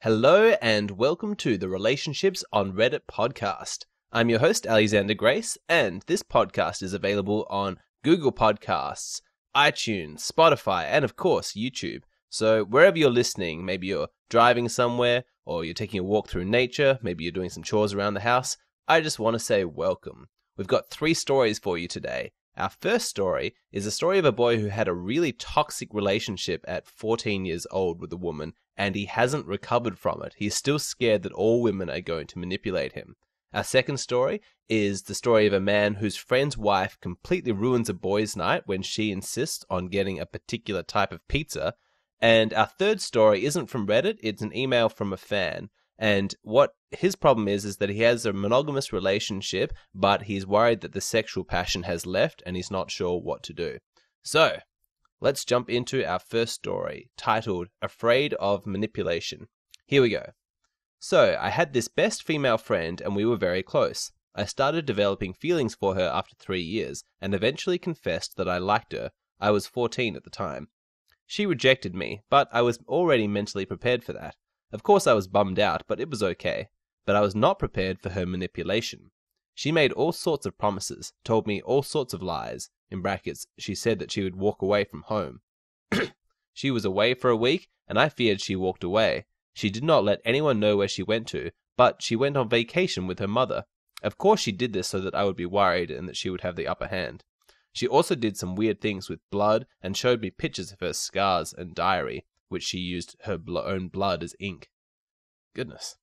Hello and welcome to the Relationships on Reddit podcast. I'm your host, Alexander Grace, and this podcast is available on Google Podcasts, iTunes, Spotify, and of course, YouTube. So wherever you're listening, maybe you're driving somewhere, or you're taking a walk through nature, maybe you're doing some chores around the house, I just want to say welcome. We've got 3 stories for you today. Our first story is a story of a boy who had a really toxic relationship at 14 years old with a woman, and he hasn't recovered from it. He's still scared that all women are going to manipulate him. Our second story is the story of a man whose friend's wife completely ruins a boy's night when she insists on getting a particular type of pizza. And our third story isn't from Reddit, it's an email from a fan. And what his problem is that he has a monogamous relationship, but he's worried that the sexual passion has left and he's not sure what to do. So, let's jump into our first story, titled Afraid of Manipulation. Here we go. So, I had this best female friend and we were very close. I started developing feelings for her after 3 years and eventually confessed that I liked her. I was 14 at the time. She rejected me, but I was already mentally prepared for that. Of course I was bummed out, but it was okay. But I was not prepared for her manipulation. She made all sorts of promises, told me all sorts of lies. In brackets, she said that she would walk away from home. She was away for a week, and I feared she walked away. She did not let anyone know where she went to, but she went on vacation with her mother. Of course she did this so that I would be worried and that she would have the upper hand. She also did some weird things with blood and showed me pictures of her scars and diary, which she used her own blood as ink. Goodness.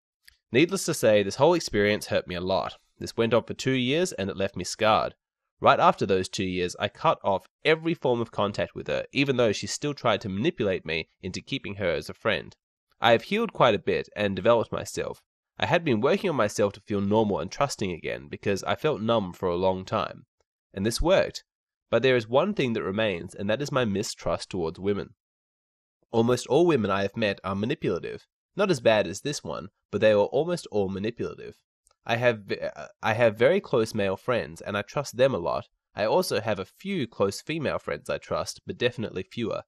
Needless to say, this whole experience hurt me a lot. This went on for 2 years and it left me scarred. Right after those 2 years, I cut off every form of contact with her, even though she still tried to manipulate me into keeping her as a friend. I have healed quite a bit and developed myself. I had been working on myself to feel normal and trusting again because I felt numb for a long time. And this worked. But there is one thing that remains, and that is my mistrust towards women. Almost all women I have met are manipulative. Not as bad as this one, but they are almost all manipulative. I have very close male friends, and I trust them a lot. I also have a few close female friends I trust, but definitely fewer.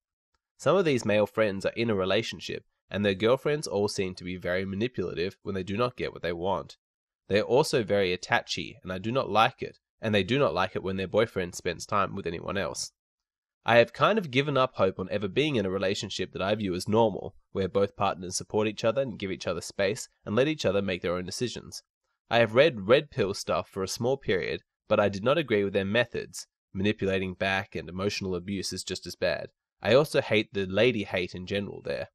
Some of these male friends are in a relationship, and their girlfriends all seem to be very manipulative when they do not get what they want. They are also very attachy, and I do not like it, and they do not like it when their boyfriend spends time with anyone else. I have kind of given up hope on ever being in a relationship that I view as normal, where both partners support each other and give each other space and let each other make their own decisions. I have read red pill stuff for a small period, but I did not agree with their methods. Manipulating back and emotional abuse is just as bad. I also hate the lady hate in general there.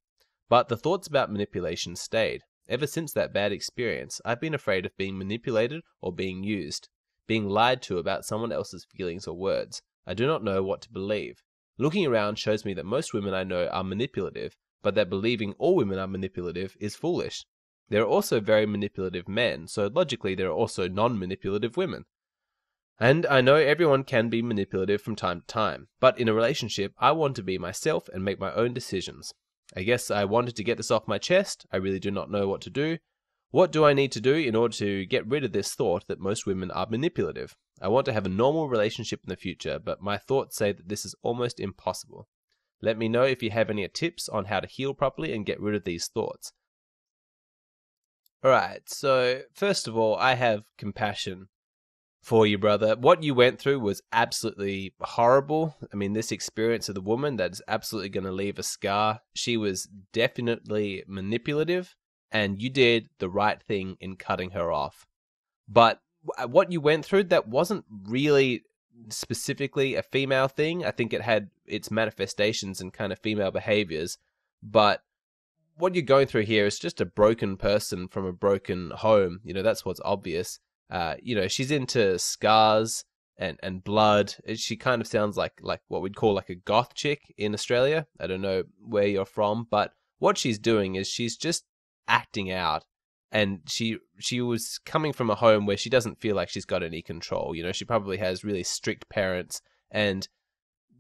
But the thoughts about manipulation stayed. Ever since that bad experience, I've been afraid of being manipulated or being used, being lied to about someone else's feelings or words. I do not know what to believe. Looking around shows me that most women I know are manipulative, but that believing all women are manipulative is foolish. There are also very manipulative men, so logically there are also non-manipulative women. And I know everyone can be manipulative from time to time, but in a relationship, I want to be myself and make my own decisions. I guess I wanted to get this off my chest. I really do not know what to do. What do I need to do in order to get rid of this thought that most women are manipulative? I want to have a normal relationship in the future, but my thoughts say that this is almost impossible. Let me know if you have any tips on how to heal properly and get rid of these thoughts. Alright, so first of all, I have compassion for you, brother. What you went through was absolutely horrible. I mean, this experience of the woman, that is absolutely going to leave a scar. She was definitely manipulative, and you did the right thing in cutting her off. But what you went through, that wasn't really specifically a female thing. I think it had its manifestations and kind of female behaviors. But what you're going through here is just a broken person from a broken home. You know, that's what's obvious. She's into scars and blood. She kind of sounds like what we'd call like a goth chick in Australia. I don't know where you're from, but what she's doing is she's just acting out. And she was coming from a home where she doesn't feel like she's got any control. You know, she probably has really strict parents. And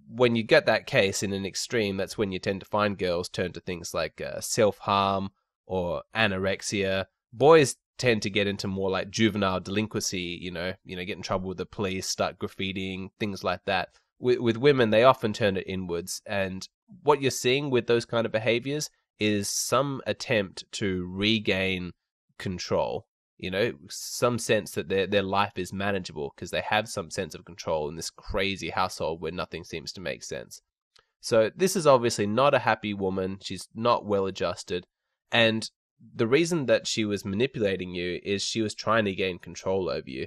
when you get that case in an extreme, that's when you tend to find girls turn to things like self-harm or anorexia. Boys tend to get into more like juvenile delinquency, get in trouble with the police, start graffitiing, things like that. With women, they often turn it inwards. And what you're seeing with those kind of behaviors is some attempt to regain control, some sense that their life is manageable because they have some sense of control in this crazy household where nothing seems to make sense. So this is obviously not a happy woman. She's not well adjusted. And the reason that she was manipulating you is she was trying to gain control over you.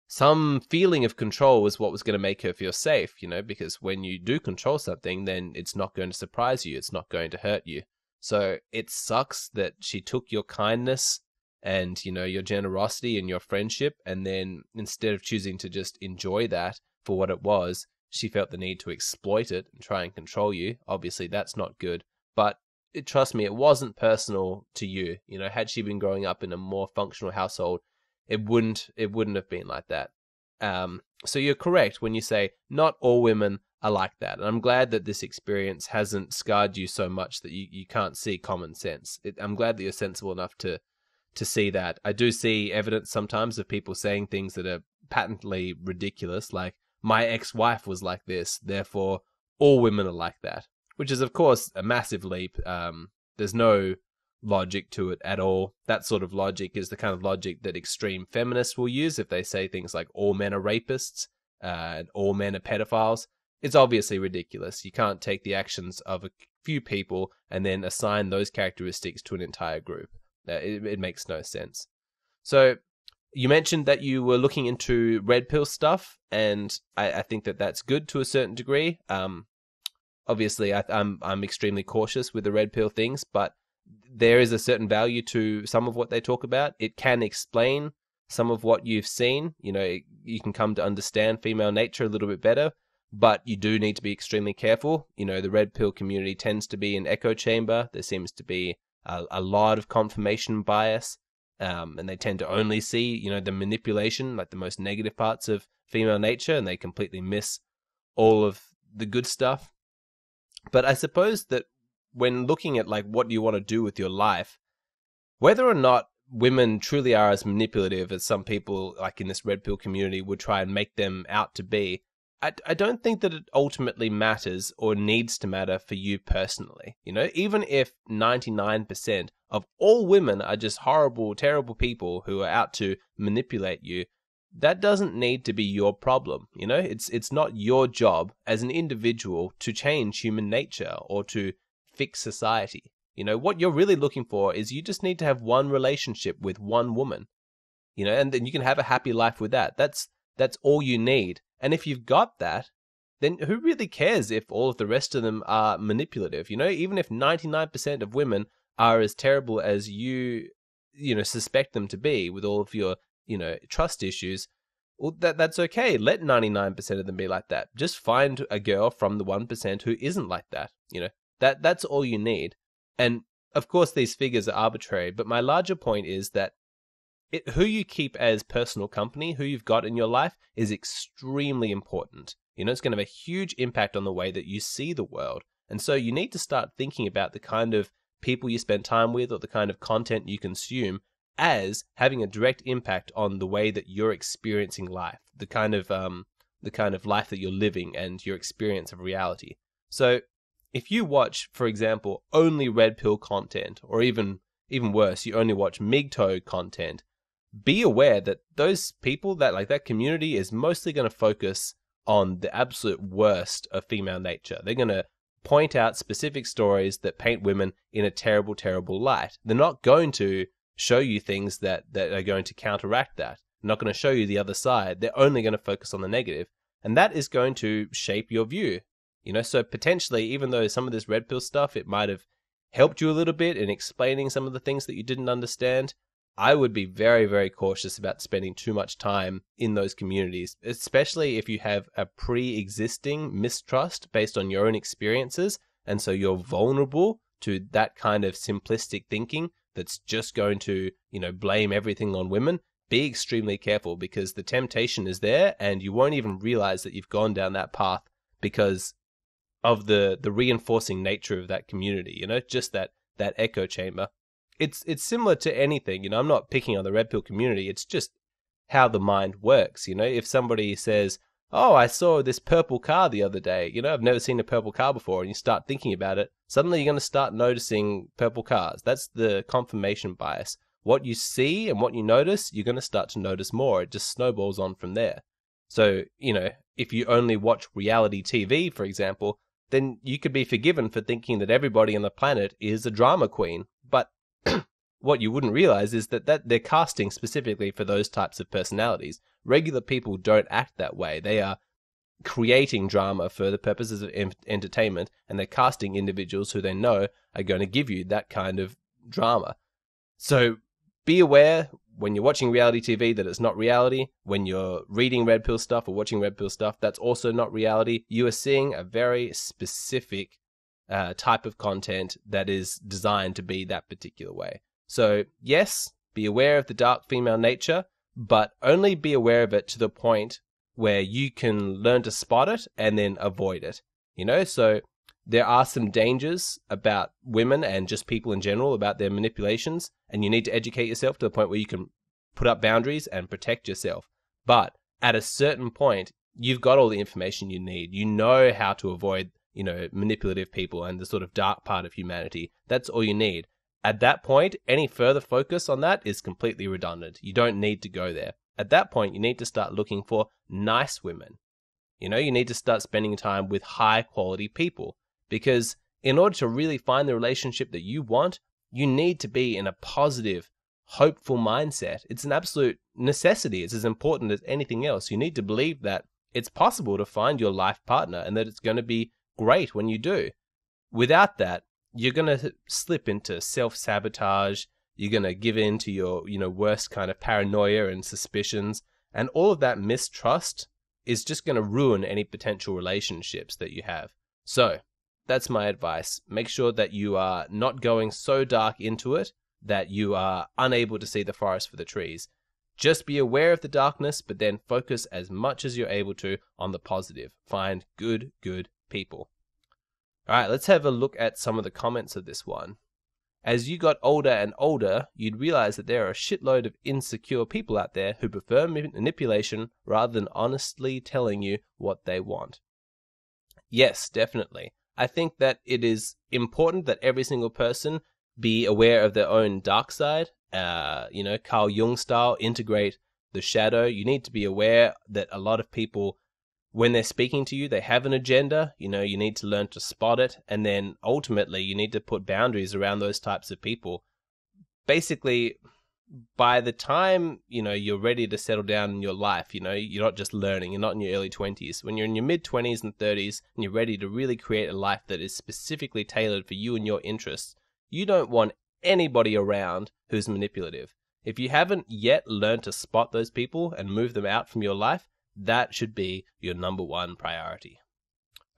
Some feeling of control was what was going to make her feel safe, because when you do control something, then it's not going to surprise you. It's not going to hurt you. So it sucks that she took your kindness and, your generosity and your friendship, and then instead of choosing to just enjoy that for what it was, she felt the need to exploit it and try and control you. Obviously, that's not good. But trust me, it wasn't personal to you. Had she been growing up in a more functional household, it wouldn't have been like that. So you're correct when you say not all women are like that. And I'm glad that this experience hasn't scarred you so much that you can't see common sense. I'm glad that you're sensible enough to see that. I do see evidence sometimes of people saying things that are patently ridiculous, like, my ex-wife was like this, therefore all women are like that, which is, of course, a massive leap. There's no logic to it at all. That sort of logic is the kind of logic that extreme feminists will use if they say things like all men are rapists and all men are pedophiles. It's obviously ridiculous. You can't take the actions of a few people and then assign those characteristics to an entire group. It makes no sense. So you mentioned that you were looking into red pill stuff, and I think that that's good to a certain degree. Obviously, I'm extremely cautious with the red pill things, but there is a certain value to some of what they talk about. It can explain some of what you've seen. You can come to understand female nature a little bit better, but you do need to be extremely careful. The red pill community tends to be an echo chamber. There seems to be a lot of confirmation bias. And they tend to only see, the manipulation, like the most negative parts of female nature, and they completely miss all of the good stuff. But I suppose that when looking at like what you want to do with your life, whether or not women truly are as manipulative as some people like in this red pill community would try and make them out to be, I don't think that it ultimately matters or needs to matter for you personally. Even if 99% of all women are just horrible, terrible people who are out to manipulate you, that doesn't need to be your problem. It's not your job as an individual to change human nature or to fix society. What you're really looking for is you just need to have one relationship with one woman, and then you can have a happy life with that. That's all you need. And if you've got that, then who really cares if all of the rest of them are manipulative? Even if 99% of women are as terrible as you suspect them to be with all of your, trust issues, well, that's okay. Let 99% of them be like that. Just find a girl from the 1% who isn't like that. That's all you need. And of course, these figures are arbitrary, but my larger point is that who you keep as personal company, who you've got in your life, is extremely important. It's going to have a huge impact on the way that you see the world. And so you need to start thinking about the kind of people you spend time with or the kind of content you consume as having a direct impact on the way that you're experiencing life, the kind of life that you're living and your experience of reality. So if you watch, for example, only red pill content, or even worse, you only watch MGTOW content, be aware that those people, that community is mostly going to focus on the absolute worst of female nature. They're going to point out specific stories that paint women in a terrible, terrible light. They're not going to show you things that are going to counteract that. They're not going to show you the other side. They're only going to focus on the negative. And that is going to shape your view. So potentially, even though some of this red pill stuff, it might have helped you a little bit in explaining some of the things that you didn't understand, I would be very, very cautious about spending too much time in those communities, especially if you have a pre-existing mistrust based on your own experiences. And so you're vulnerable to that kind of simplistic thinking that's just going to, blame everything on women. Be extremely careful, because the temptation is there and you won't even realize that you've gone down that path because of the reinforcing nature of that community, just that echo chamber. It's similar to anything, I'm not picking on the red pill community. It's just how the mind works. If somebody says, oh, I saw this purple car the other day. I've never seen a purple car before. And you start thinking about it. Suddenly you're going to start noticing purple cars. That's the confirmation bias. What you see and what you notice, you're going to start to notice more. It just snowballs on from there. So, if you only watch reality TV, for example, then you could be forgiven for thinking that everybody on the planet is a drama queen. But what you wouldn't realize is that they're casting specifically for those types of personalities. Regular people don't act that way. They are creating drama for the purposes of entertainment, and they're casting individuals who they know are going to give you that kind of drama. So be aware when you're watching reality TV that it's not reality. When you're reading red pill stuff or watching red pill stuff, that's also not reality. You are seeing a very specific type of content that is designed to be that particular way. So yes, be aware of the dark female nature, but only be aware of it to the point where you can learn to spot it and then avoid it. So there are some dangers about women and just people in general about their manipulations, and you need to educate yourself to the point where you can put up boundaries and protect yourself. But at a certain point, you've got all the information you need. You know how to avoid, manipulative people and the sort of dark part of humanity. That's all you need. At that point, any further focus on that is completely redundant. You don't need to go there. At that point, you need to start looking for nice women. You need to start spending time with high quality people. Because in order to really find the relationship that you want, you need to be in a positive, hopeful mindset. It's an absolute necessity. It's as important as anything else. You need to believe that it's possible to find your life partner and that it's going to be great when you do. Without that, you're going to slip into self-sabotage. You're going to give in to your, worst kind of paranoia and suspicions. And all of that mistrust is just going to ruin any potential relationships that you have. So that's my advice. Make sure that you are not going so dark into it that you are unable to see the forest for the trees. Just be aware of the darkness, but then focus as much as you're able to on the positive. Find good people. All right, let's have a look at some of the comments of this one. As you got older and older, you'd realize that there are a shitload of insecure people out there who prefer manipulation rather than honestly telling you what they want. Yes, definitely. I think that it is important that every single person be aware of their own dark side. Carl Jung style, integrate the shadow. You need to be aware that a lot of people, when they're speaking to you, they have an agenda. You need to learn to spot it. And then ultimately, you need to put boundaries around those types of people. Basically, by the time, you're ready to settle down in your life, you're not just learning, you're not in your early 20s. When you're in your mid-20s and 30s and you're ready to really create a life that is specifically tailored for you and your interests, you don't want anybody around who's manipulative. If you haven't yet learned to spot those people and move them out from your life, that should be your number one priority.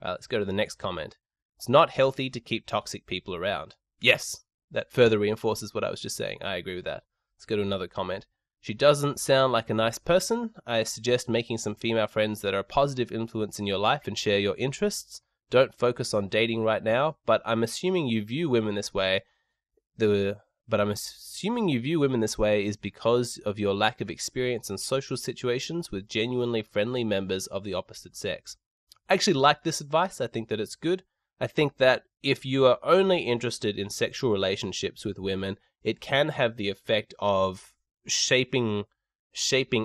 All right, let's go to the next comment. It's not healthy to keep toxic people around. Yes, that further reinforces what I was just saying. I agree with that. Let's go to another comment. She doesn't sound like a nice person. I suggest making some female friends that are a positive influence in your life and share your interests. Don't focus on dating right now, but I'm assuming you view women this way. Is because of your lack of experience in social situations with genuinely friendly members of the opposite sex. I actually like this advice. I think that it's good. I think that if you are only interested in sexual relationships with women, it can have the effect of shaping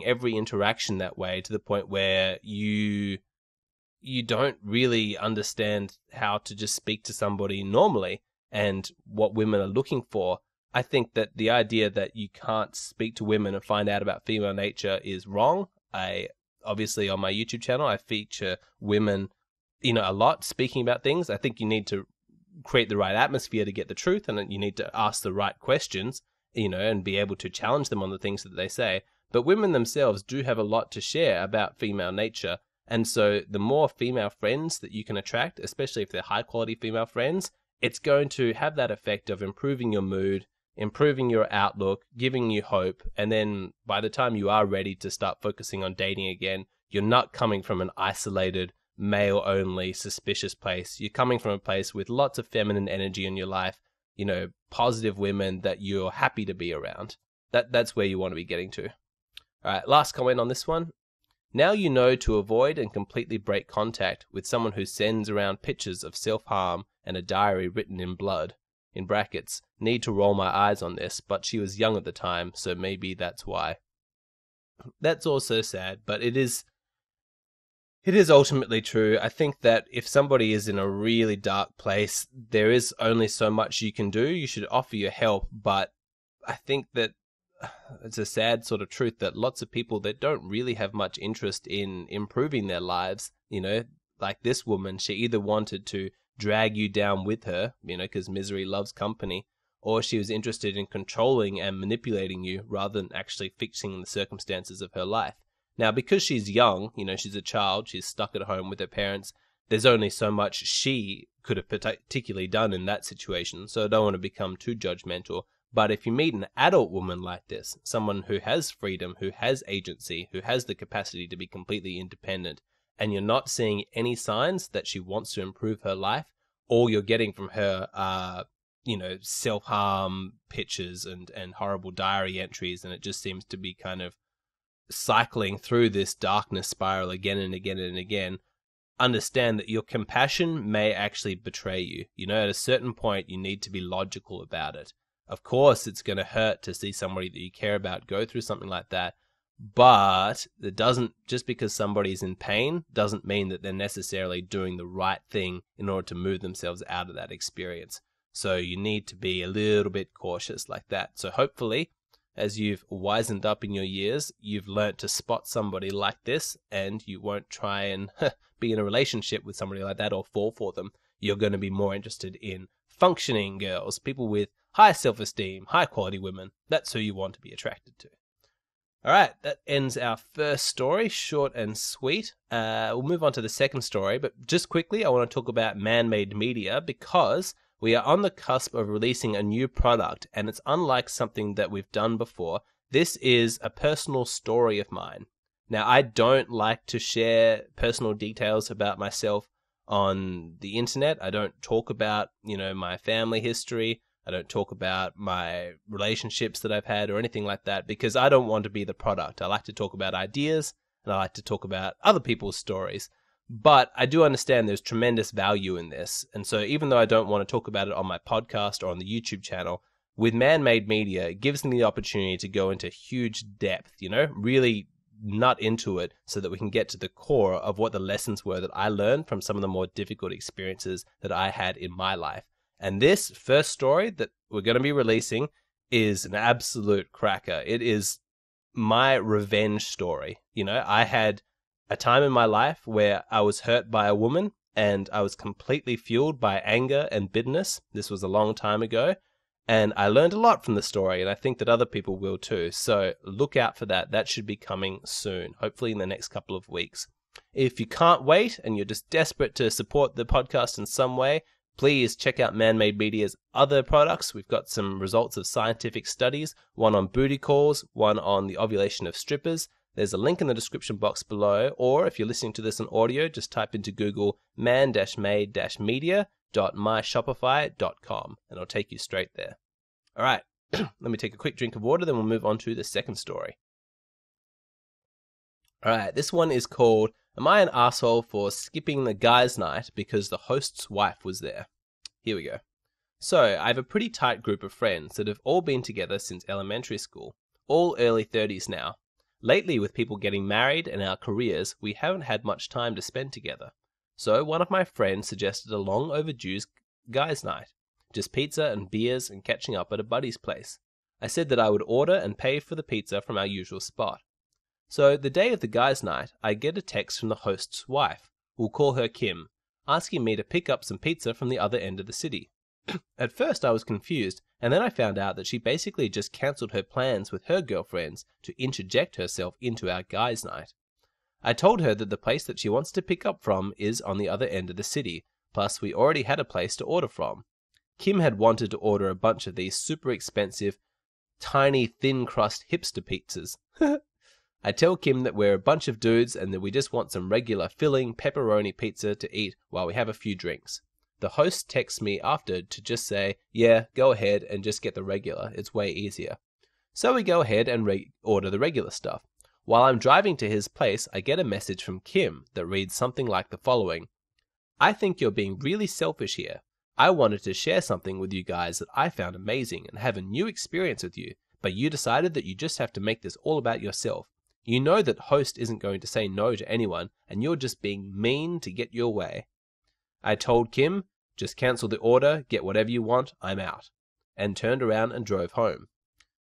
every interaction that way to the point where you don't really understand how to just speak to somebody normally and what women are looking for. I think that the idea that you can't speak to women and find out about female nature is wrong. Obviously on my YouTube channel, I feature women, a lot speaking about things. I think you need to create the right atmosphere to get the truth, and you need to ask the right questions, and be able to challenge them on the things that they say. But women themselves do have a lot to share about female nature. And so the more female friends that you can attract, especially if they're high quality female friends, it's going to have that effect of improving your mood, improving your outlook, giving you hope. And then by the time you are ready to start focusing on dating again, you're not coming from an isolated, male-only, suspicious place. You're coming from a place with lots of feminine energy in your life, positive women that you're happy to be around. That's where you want to be getting to. All right, last comment on this one. Now you know to avoid and completely break contact with someone who sends around pictures of self-harm and a diary written in blood. In brackets, need to roll my eyes on this, but she was young at the time, so maybe that's why. That's also sad, but it is ultimately true. I think that if somebody is in a really dark place, there is only so much you can do. You should offer your help, but I think that it's a sad sort of truth that lots of people that don't really have much interest in improving their lives, like this woman, she either wanted to drag you down with her, because misery loves company, or she was interested in controlling and manipulating you rather than actually fixing the circumstances of her life. Now, because she's young, she's a child, she's stuck at home with her parents, there's only so much she could have particularly done in that situation, so I don't want to become too judgmental. But if you meet an adult woman like this, someone who has freedom, who has agency, who has the capacity to be completely independent, and you're not seeing any signs that she wants to improve her life, all you're getting from her are, self-harm pictures and horrible diary entries, and it just seems to be kind of cycling through this darkness spiral again and again and again, understand that your compassion may actually betray you. At a certain point, you need to be logical about it. Of course, it's going to hurt to see somebody that you care about go through something like that, but it doesn't, just because somebody's in pain, doesn't mean that they're necessarily doing the right thing in order to move themselves out of that experience. So you need to be a little bit cautious like that. So hopefully, as you've wisened up in your years, you've learnt to spot somebody like this, and you won't try and be in a relationship with somebody like that or fall for them. You're going to be more interested in functioning girls, people with high self-esteem, high-quality women. That's who you want to be attracted to. All right, that ends our first story, short and sweet. We'll move on to the second story, but just quickly, I want to talk about man-made media because we are on the cusp of releasing a new product, and it's unlike something that we've done before. This is a personal story of mine. Now, I don't like to share personal details about myself on the internet. I don't talk about, my family history. I don't talk about my relationships that I've had or anything like that because I don't want to be the product. I like to talk about ideas and I like to talk about other people's stories. But I do understand there's tremendous value in this. And so even though I don't want to talk about it on my podcast or on the YouTube channel, with man-made media, it gives me the opportunity to go into huge depth, really nut into it so that we can get to the core of what the lessons were that I learned from some of the more difficult experiences that I had in my life. And this first story that we're going to be releasing is an absolute cracker. It is my revenge story. I had a time in my life where I was hurt by a woman and I was completely fueled by anger and bitterness. This was a long time ago. And I learned a lot from the story, and I think that other people will too. So look out for that. That should be coming soon, hopefully in the next couple of weeks. If you can't wait and you're just desperate to support the podcast in some way, please check out Man-Made Media's other products. We've got some results of scientific studies, one on booty calls, one on the ovulation of strippers. There's a link in the description box below, or if you're listening to this on audio, just type into Google man-made-media.myshopify.com and it'll take you straight there. All right, let me take a quick drink of water, then we'll move on to the second story. All right, this one is called, Am I an Asshole for Skipping the Guys' Night because the host's wife was there? Here we go. So, I have a pretty tight group of friends that have all been together since elementary school, all early 30s now. Lately, with people getting married and our careers, we haven't had much time to spend together. So, one of my friends suggested a long overdue guys' night. Just pizza and beers and catching up at a buddy's place. I said that I would order and pay for the pizza from our usual spot. So, the day of the guys' night, I get a text from the host's wife, we'll call her Kim, asking me to pick up some pizza from the other end of the city. At first I was confused, and then I found out that she basically just cancelled her plans with her girlfriends to interject herself into our guys' night. I told her that the place that she wants to pick up from is on the other end of the city, plus we already had a place to order from. Kim had wanted to order a bunch of these super expensive, tiny, thin crust hipster pizzas. I tell Kim that we're a bunch of dudes and that we just want some regular filling pepperoni pizza to eat while we have a few drinks. The host texts me after to just say, yeah, go ahead and just get the regular, it's way easier. So we go ahead and order the regular stuff. While I'm driving to his place, I get a message from Kim that reads something like the following. I think you're being really selfish here. I wanted to share something with you guys that I found amazing and have a new experience with you, but you decided that you just have to make this all about yourself. You know that host isn't going to say no to anyone, and you're just being mean to get your way. I told Kim, just cancel the order, get whatever you want, I'm out, and turned around and drove home.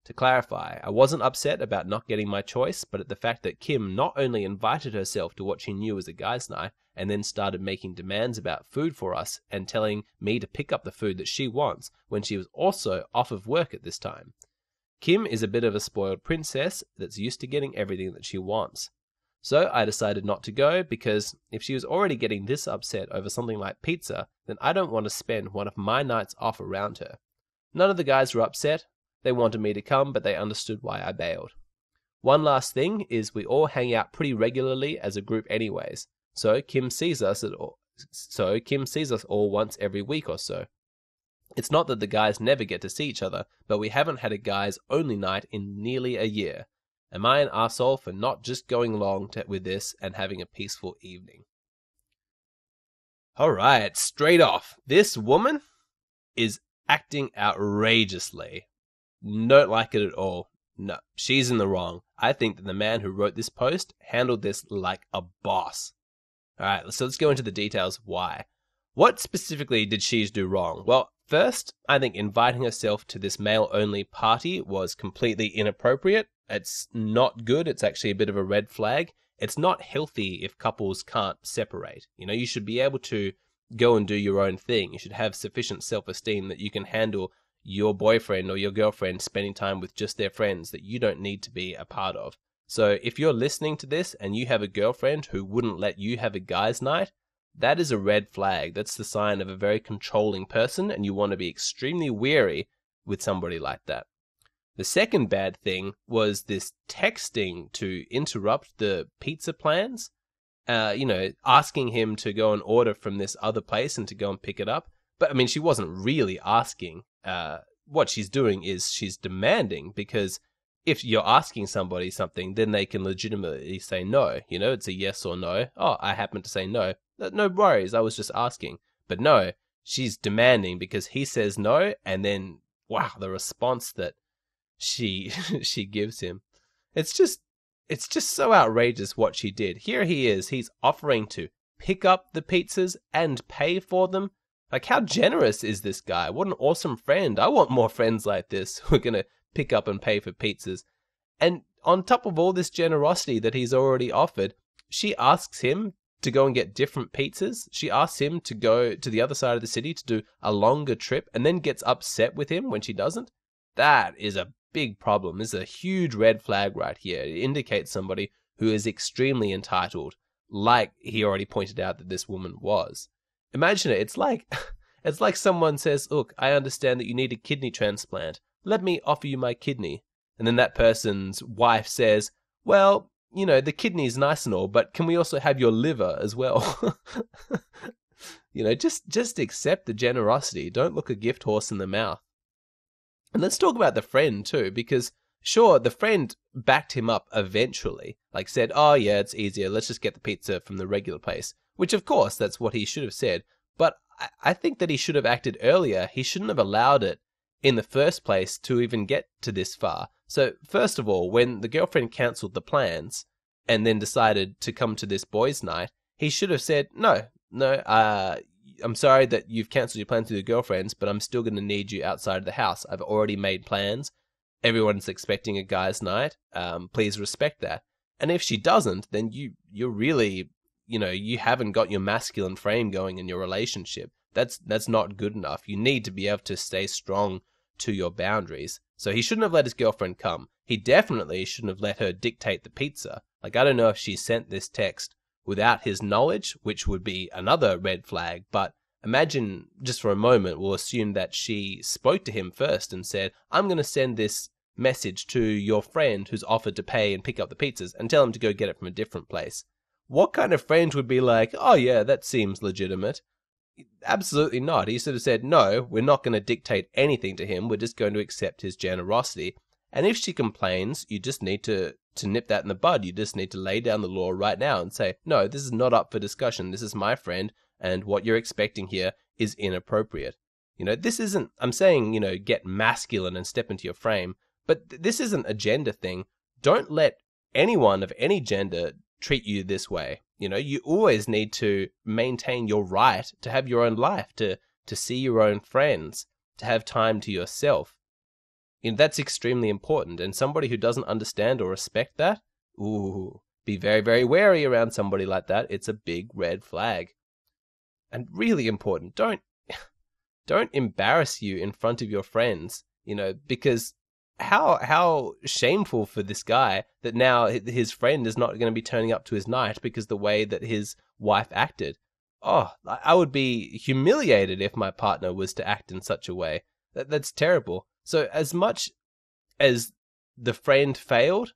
To clarify, I wasn't upset about not getting my choice, but at the fact that Kim not only invited herself to what she knew was a guy's night, and then started making demands about food for us and telling me to pick up the food that she wants when she was also off of work at this time. Kim is a bit of a spoiled princess that's used to getting everything that she wants. So I decided not to go because if she was already getting this upset over something like pizza, then I don't want to spend one of my nights off around her. None of the guys were upset. They wanted me to come, but they understood why I bailed. One last thing is we all hang out pretty regularly as a group anyways, so Kim sees us all once every week or so. It's not that the guys never get to see each other, but we haven't had a guys only night in nearly a year. Am I an arsehole for not just going along with this and having a peaceful evening? Alright, straight off, this woman is acting outrageously. Don't like it at all. No, she's in the wrong. I think that the man who wrote this post handled this like a boss. Alright, so let's go into the details why. What specifically did she do wrong? Well, first, I think inviting herself to this male-only party was completely inappropriate. It's not good. It's actually a bit of a red flag. It's not healthy if couples can't separate. You know, you should be able to go and do your own thing. You should have sufficient self-esteem that you can handle your boyfriend or your girlfriend spending time with just their friends that you don't need to be a part of. So if you're listening to this and you have a girlfriend who wouldn't let you have a guy's night, that is a red flag. That's the sign of a very controlling person, and you want to be extremely wary with somebody like that. The second bad thing was this texting to interrupt the pizza plans. Asking him to go and order from this other place and to go and pick it up. But I mean, she wasn't really asking. What she's doing is she's demanding, because if you're asking somebody something, then they can legitimately say no. You know, it's a yes or no. Oh, I happen to say no. No worries, I was just asking. But no, she's demanding because he says no, and then, wow, the response that she gives him. It's just so outrageous what she did. Here he is, he's offering to pick up the pizzas and pay for them. Like, how generous is this guy? What an awesome friend. I want more friends like this who are going to pick up and pay for pizzas. And on top of all this generosity that he's already offered, she asks him to go and get different pizzas. She asks him to go to the other side of the city to do a longer trip and then gets upset with him when she doesn't. That is a big problem. This is a huge red flag right here. It indicates somebody who is extremely entitled, like he already pointed out that this woman was. Imagine it. It's like someone says, look, I understand that you need a kidney transplant. Let me offer you my kidney. And then that person's wife says, well, you know, the kidney's nice and all, but can we also have your liver as well? You know, just accept the generosity. Don't look a gift horse in the mouth. And let's talk about the friend too, because sure, the friend backed him up eventually, like said, oh yeah, it's easier. Let's just get the pizza from the regular place. Which, of course, that's what he should have said. But I think that he should have acted earlier. He shouldn't have allowed it in the first place to even get to this far. So, first of all, when the girlfriend cancelled the plans and then decided to come to this boys' night, he should have said, no, I'm sorry that you've cancelled your plans with your girlfriends, but I'm still going to need you outside of the house. I've already made plans. Everyone's expecting a guy's night. Please respect that. And if she doesn't, then you're really... you haven't got your masculine frame going in your relationship. That's not good enough. You need to be able to stay strong to your boundaries. So he shouldn't have let his girlfriend come. He definitely shouldn't have let her dictate the pizza. Like, I don't know if she sent this text without his knowledge, which would be another red flag. But imagine, just for a moment, we'll assume that she spoke to him first and said, I'm going to send this message to your friend who's offered to pay and pick up the pizzas and tell him to go get it from a different place. What kind of friend would be like, oh yeah, that seems legitimate? Absolutely not. He should have said, no, we're not going to dictate anything to him. We're just going to accept his generosity. And if she complains, you just need to nip that in the bud. You just need to lay down the law right now and say, no, this is not up for discussion. This is my friend, and what you're expecting here is inappropriate. This isn't, I'm saying, get masculine and step into your frame, but this isn't a gender thing. Don't let anyone of any gender treat you this way. You always need to maintain your right to have your own life, to see your own friends, to have time to yourself. That's extremely important. And somebody who doesn't understand or respect that, be very, very wary around somebody like that. It's a big red flag. And really important, don't embarrass you in front of your friends, because how shameful for this guy that now his friend is not going to be turning up to his night because the way that his wife acted. Oh, I would be humiliated if my partner was to act in such a way. That's terrible. So as much as the friend failed,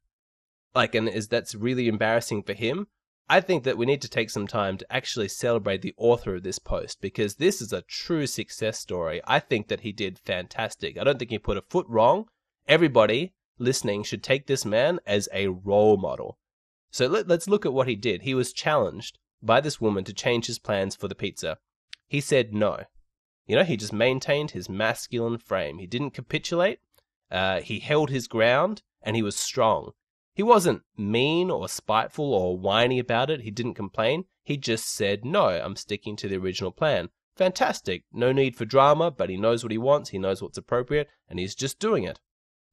that's really embarrassing for him, I think that we need to take some time to actually celebrate the author of this post, because this is a true success story. I think that he did fantastic. I don't think he put a foot wrong. Everybody listening should take this man as a role model. So let's look at what he did. He was challenged by this woman to change his plans for the pizza. He said no. He just maintained his masculine frame. He didn't capitulate. He held his ground, and he was strong. He wasn't mean or spiteful or whiny about it. He didn't complain. He just said, no, I'm sticking to the original plan. Fantastic. No need for drama, but he knows what he wants. He knows what's appropriate, and he's just doing it.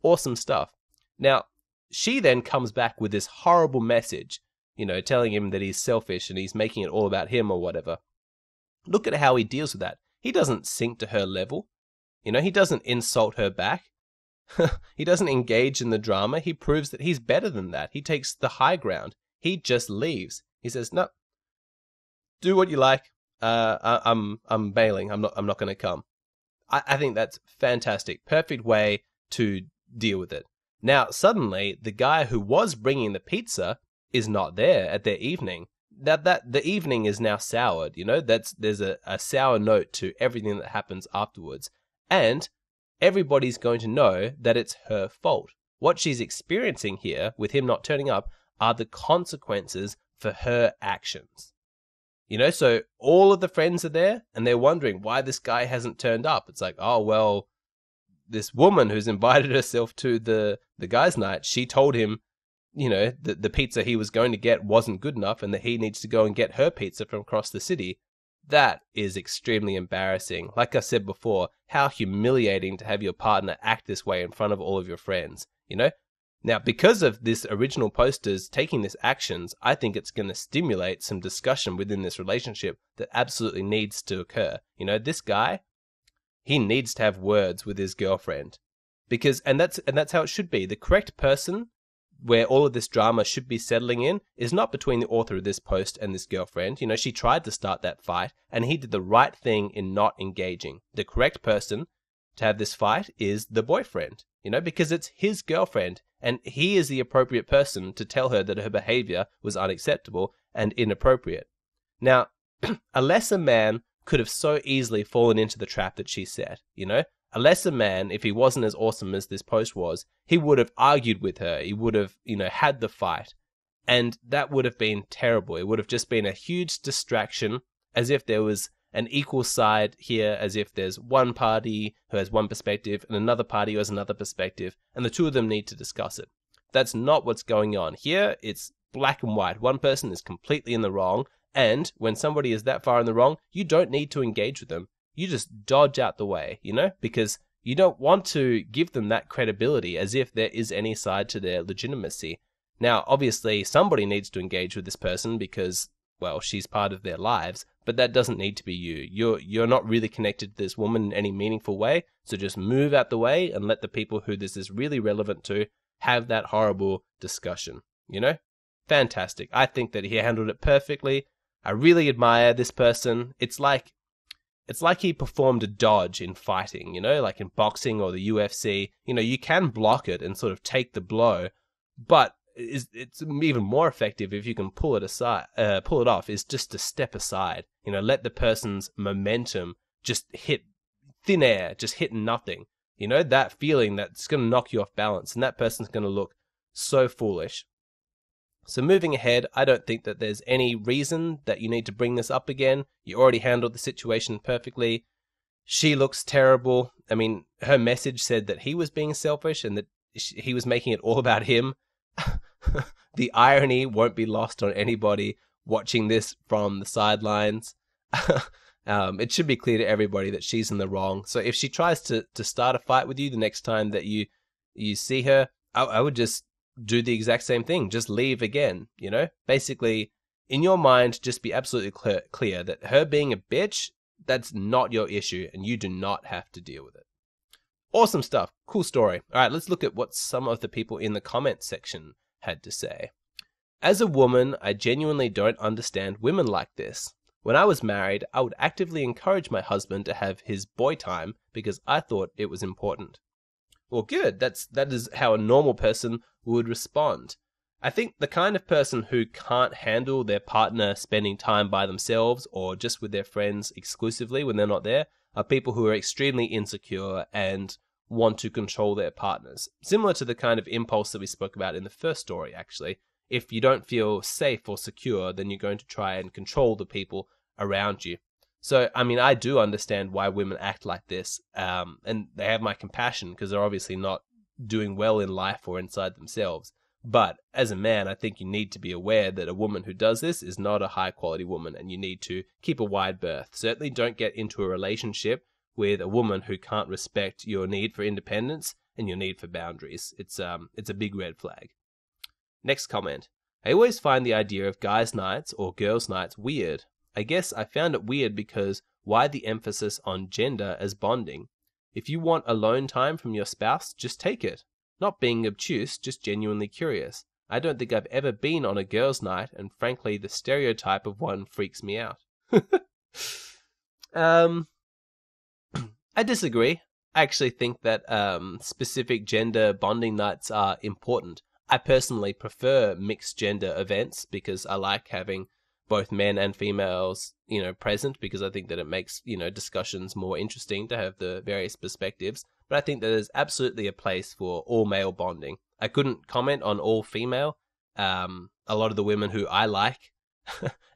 Awesome stuff. Now, she then comes back with this horrible message, telling him that he's selfish and he's making it all about him or whatever. Look at how he deals with that. He doesn't sink to her level. He doesn't insult her back. He doesn't engage in the drama. He proves that he's better than that. He takes the high ground. He just leaves. He says, no, do what you like. I'm bailing. I'm not going to come. I think that's fantastic. Perfect way to deal with it. Now, suddenly, the guy who was bringing the pizza is not there at their evening. That the evening is now soured. There's a sour note to everything that happens afterwards. And everybody's going to know that it's her fault. What she's experiencing here with him not turning up are the consequences for her actions. So all of the friends are there and they're wondering why this guy hasn't turned up. It's like, oh, well, this woman who's invited herself to the guy's night, she told him, that the pizza he was going to get wasn't good enough and that he needs to go and get her pizza from across the city. That is extremely embarrassing. Like I said before, how humiliating to have your partner act this way in front of all of your friends, Now, because of this original posters taking these actions, I think it's going to stimulate some discussion within this relationship that absolutely needs to occur. This guy, he needs to have words with his girlfriend. And that's how it should be. The correct person where all of this drama should be settling in is not between the author of this post and this girlfriend. She tried to start that fight, and he did the right thing in not engaging. The correct person to have this fight is the boyfriend, because it's his girlfriend, and he is the appropriate person to tell her that her behavior was unacceptable and inappropriate. Now, a lesser man could have so easily fallen into the trap that she set, A lesser man, if he wasn't as awesome as this post was, he would have argued with her. He would have, had the fight. And that would have been terrible. It would have just been a huge distraction, as if there was an equal side here, as if there's one party who has one perspective and another party who has another perspective, and the two of them need to discuss it. That's not what's going on. Here, it's black and white. One person is completely in the wrong, and when somebody is that far in the wrong, you don't need to engage with them. You just dodge out the way, because you don't want to give them that credibility as if there is any side to their legitimacy. Now, obviously, somebody needs to engage with this person because, well, she's part of their lives, but that doesn't need to be you. You're not really connected to this woman in any meaningful way, so just move out the way and let the people who this is really relevant to have that horrible discussion, Fantastic. I think that he handled it perfectly. I really admire this person. It's like he performed a dodge in fighting, like in boxing or the UFC. You can block it and sort of take the blow, but it's even more effective if you can pull it off, is just to step aside. Let the person's momentum just hit thin air, just hit nothing. You know, that feeling that's going to knock you off balance, and that person's going to look so foolish. So moving ahead, I don't think that there's any reason that you need to bring this up again. You already handled the situation perfectly. She looks terrible. I mean, her message said that he was being selfish and that he was making it all about him. The irony won't be lost on anybody watching this from the sidelines. It should be clear to everybody that she's in the wrong. So if she tries to start a fight with you the next time that you see her, I would just do the exact same thing. Just leave again, you know? Basically, in your mind, just be absolutely clear that her being a bitch, that's not your issue, and you do not have to deal with it. Awesome stuff. Cool story. All right, let's look at what some of the people in the comments section had to say. As a woman, I genuinely don't understand women like this. When I was married, I would actively encourage my husband to have his boy time because I thought it was important. Well, good. That is how a normal person would respond. I think the kind of person who can't handle their partner spending time by themselves or just with their friends exclusively when they're not there are people who are extremely insecure and want to control their partners. Similar to the kind of impulse that we spoke about in the first story, actually. If you don't feel safe or secure, then you're going to try and control the people around you. So, I mean, I do understand why women act like this, and they have my compassion because they're obviously not doing well in life or inside themselves. But as a man, I think you need to be aware that a woman who does this is not a high-quality woman, and you need to keep a wide berth. Certainly don't get into a relationship with a woman who can't respect your need for independence and your need for boundaries. It's a big red flag. Next comment. I always find the idea of guys' nights or girls' nights weird. I guess I found it weird because why the emphasis on gender as bonding? If you want alone time from your spouse, just take it. Not being obtuse, just genuinely curious. I don't think I've ever been on a girls' night, and frankly, the stereotype of one freaks me out. I disagree. I actually think that specific gender bonding nights are important. I personally prefer mixed gender events because I like having both men and females, present, because I think that it makes, discussions more interesting to have the various perspectives. But I think that there's absolutely a place for all male bonding. I couldn't comment on all female. A lot of the women who I like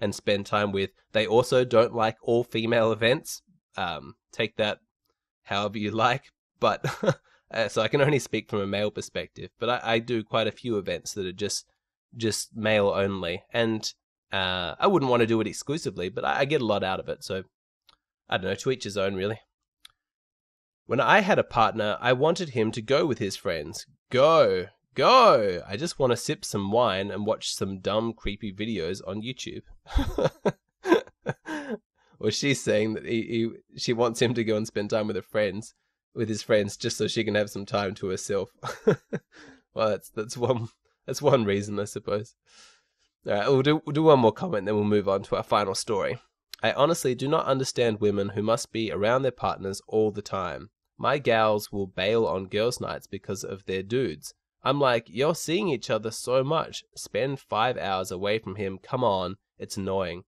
and spend time with, they also don't like all female events. Take that however you like. But so I can only speak from a male perspective. But I do quite a few events that are just male only. And I wouldn't want to do it exclusively, but I get a lot out of it. So I don't know, to each his own, really. When I had a partner, I wanted him to go with his friends. Go! I just want to sip some wine and watch some dumb, creepy videos on YouTube. Well, she's saying that she wants him to go and spend time with his friends, just so she can have some time to herself. Well, that's one reason, I suppose. All right, we'll do one more comment, then we'll move on to our final story. I honestly do not understand women who must be around their partners all the time. My gals will bail on girls' nights because of their dudes. I'm like, you're seeing each other so much. Spend 5 hours away from him. Come on. It's annoying.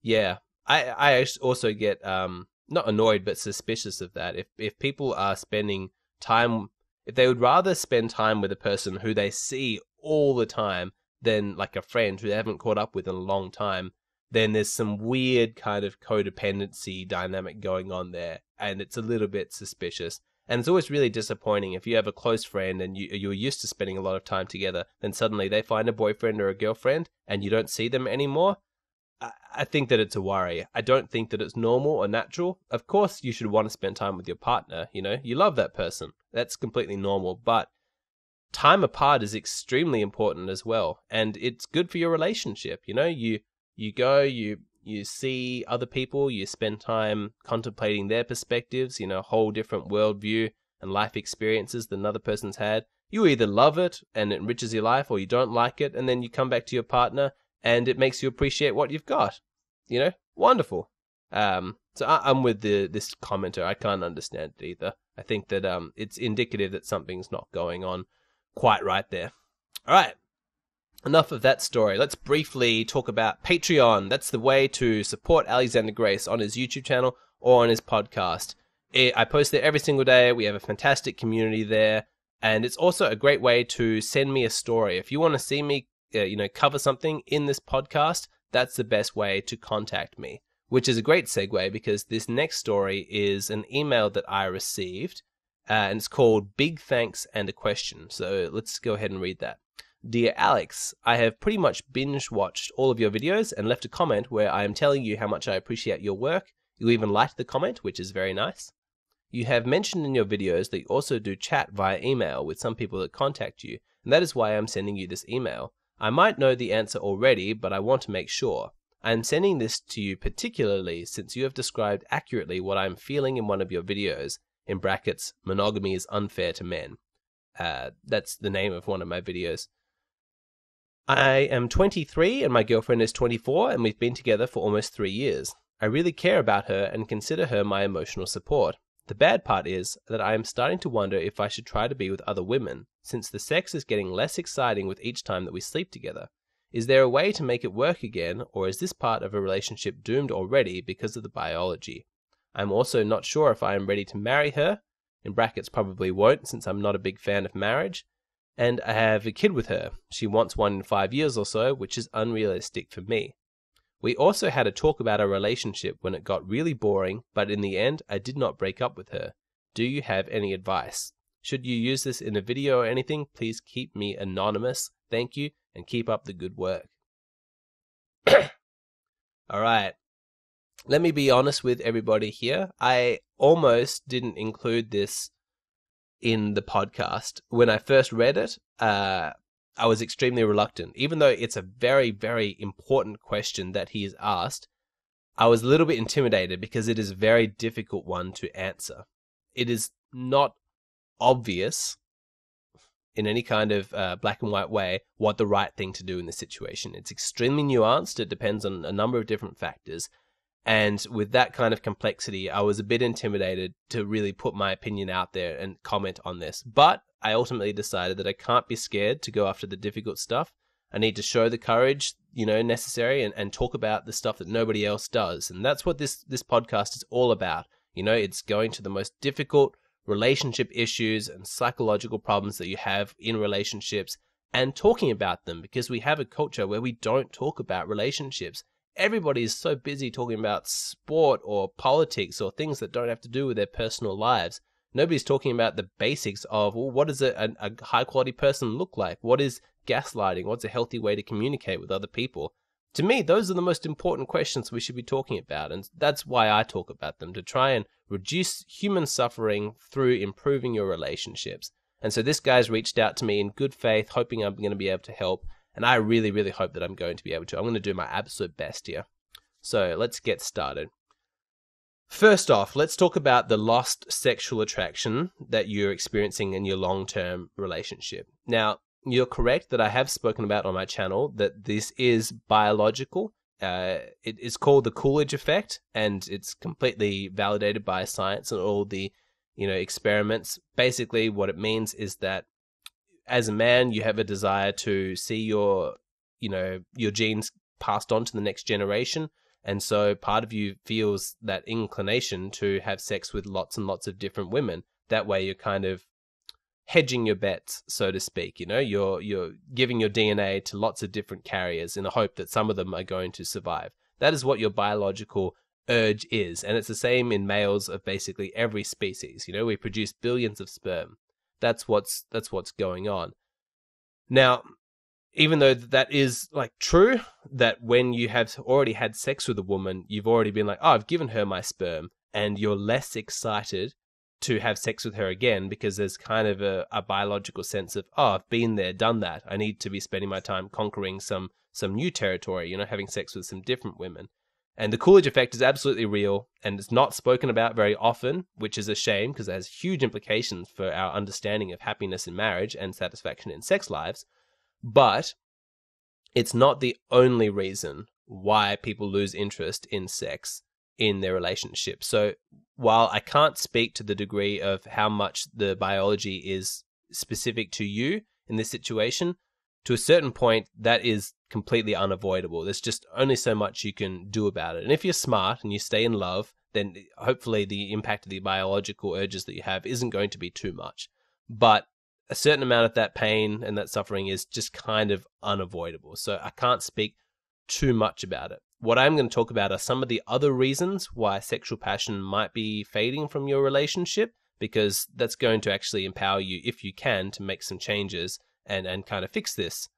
Yeah, I also get not annoyed but suspicious of that. If people are spending time, if they would rather spend time with a person who they see all the time than like a friend who they haven't caught up with in a long time, then there's some weird kind of codependency dynamic going on there, and it's a little bit suspicious. And it's always really disappointing if you have a close friend and you're used to spending a lot of time together, then suddenly they find a boyfriend or a girlfriend and you don't see them anymore. I think that it's a worry. I don't think that it's normal or natural. Of course, you should want to spend time with your partner, you love that person. That's completely normal, but time apart is extremely important as well, and it's good for your relationship. You go, you see other people, you spend time contemplating their perspectives, a whole different worldview and life experiences than another person's had. You either love it and it enriches your life, or you don't like it, and then you come back to your partner and it makes you appreciate what you've got. Wonderful. So I'm with this commenter. I can't understand it either. I think that it's indicative that something's not going on quite right there. All right. Enough of that story. Let's briefly talk about Patreon. That's the way to support Alexander Grace on his YouTube channel or on his podcast. I post there every single day. We have a fantastic community there. And it's also a great way to send me a story. If you want to see me, cover something in this podcast, that's the best way to contact me, which is a great segue because this next story is an email that I received, and it's called Big Thanks and a Question. So let's go ahead and read that. Dear Alex, I have pretty much binge-watched all of your videos and left a comment where I am telling you how much I appreciate your work. You even liked the comment, which is very nice. You have mentioned in your videos that you also do chat via email with some people that contact you, and that is why I'm sending you this email. I might know the answer already, but I want to make sure. I am sending this to you particularly since you have described accurately what I am feeling in one of your videos, in brackets, monogamy is unfair to men. That's the name of one of my videos. I am 23 and my girlfriend is 24 and we've been together for almost 3 years. I really care about her and consider her my emotional support. The bad part is that I am starting to wonder if I should try to be with other women, since the sex is getting less exciting with each time that we sleep together. Is there a way to make it work again, or is this part of a relationship doomed already because of the biology? I'm also not sure if I am ready to marry her, in brackets probably won't since I'm not a big fan of marriage, and I have a kid with her. She wants one in 5 years or so, which is unrealistic for me. We also had a talk about our relationship when it got really boring, but in the end, I did not break up with her. Do you have any advice? Should you use this in a video or anything, please keep me anonymous. Thank you, and keep up the good work. All right. Let me be honest with everybody here. I almost didn't include this in the podcast. When I first read it, I was extremely reluctant. Even though it's a very, very important question that he has asked, I was a little bit intimidated because it is a very difficult one to answer. It is not obvious in any kind of black and white way what the right thing to do in this situation. It's extremely nuanced. It depends on a number of different factors. And with that kind of complexity, I was a bit intimidated to really put my opinion out there and comment on this. But I ultimately decided that I can't be scared to go after the difficult stuff. I need to show the courage, necessary and talk about the stuff that nobody else does. And that's what this podcast is all about. It's going to the most difficult relationship issues and psychological problems that you have in relationships and talking about them, because we have a culture where we don't talk about relationships. Everybody is so busy talking about sport or politics or things that don't have to do with their personal lives. Nobody's talking about the basics of, well, what does a high-quality person look like? What is gaslighting? What's a healthy way to communicate with other people? To me, those are the most important questions we should be talking about, and that's why I talk about them, to try and reduce human suffering through improving your relationships. And so this guy's reached out to me in good faith, hoping I'm going to be able to help, and I really, really hope that I'm going to be able to. I'm going to do my absolute best here. So let's get started. First off, let's talk about the lost sexual attraction that you're experiencing in your long-term relationship. Now, you're correct that I have spoken about on my channel that this is biological. It is called the Coolidge effect, and it's completely validated by science and all the, experiments. Basically, what it means is that as a man, you have a desire to see your genes passed on to the next generation. And so part of you feels that inclination to have sex with lots and lots of different women. That way you're kind of hedging your bets, so to speak. You're giving your DNA to lots of different carriers in the hope that some of them are going to survive. That is what your biological urge is. And it's the same in males of basically every species. We produce billions of sperm. That's what's going on. Now, even though that is true, that when you have already had sex with a woman, you've already been like, oh, I've given her my sperm, and you're less excited to have sex with her again because there's kind of a biological sense of, oh, I've been there, done that. I need to be spending my time conquering some new territory, having sex with some different women. And the Coolidge effect is absolutely real, and it's not spoken about very often, which is a shame because it has huge implications for our understanding of happiness in marriage and satisfaction in sex lives. But it's not the only reason why people lose interest in sex in their relationship. So while I can't speak to the degree of how much the biology is specific to you in this situation, to a certain point, that is completely unavoidable. There's just only so much you can do about it. And if you're smart and you stay in love, then hopefully the impact of the biological urges that you have isn't going to be too much. But a certain amount of that pain and that suffering is just kind of unavoidable. So I can't speak too much about it. What I'm going to talk about are some of the other reasons why sexual passion might be fading from your relationship, because that's going to actually empower you, if you can, to make some changes and kind of fix this.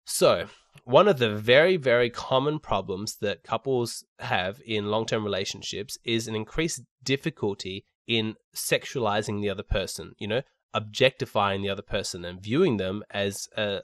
So, one of the very, very common problems that couples have in long-term relationships is an increased difficulty in sexualizing the other person, objectifying the other person and viewing them as a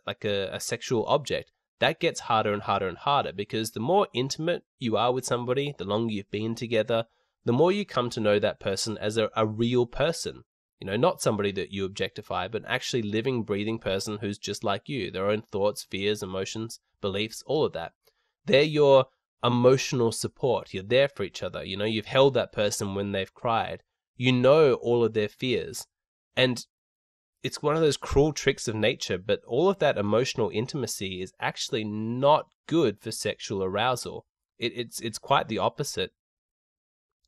sexual object. That gets harder and harder and harder, because the more intimate you are with somebody, the longer you've been together, the more you come to know that person as a real person. Not somebody that you objectify, but an actually living, breathing person who's just like you. Their own thoughts, fears, emotions, beliefs, all of that. They're your emotional support. You're there for each other. You've held that person when they've cried. You know all of their fears. And it's one of those cruel tricks of nature, but all of that emotional intimacy is actually not good for sexual arousal. It's quite the opposite.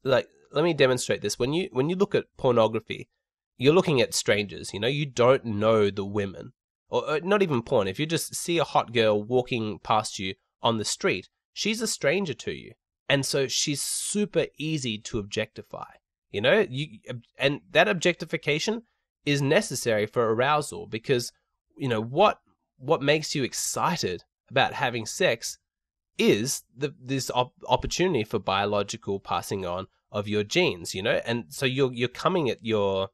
Like, let me demonstrate this. When you look at pornography, you're looking at strangers, you don't know the women. Or not even porn. If you just see a hot girl walking past you on the street, she's a stranger to you. And so she's super easy to objectify, and that objectification is necessary for arousal, because, what makes you excited about having sex is this opportunity for biological passing on of your genes, and so you're coming at your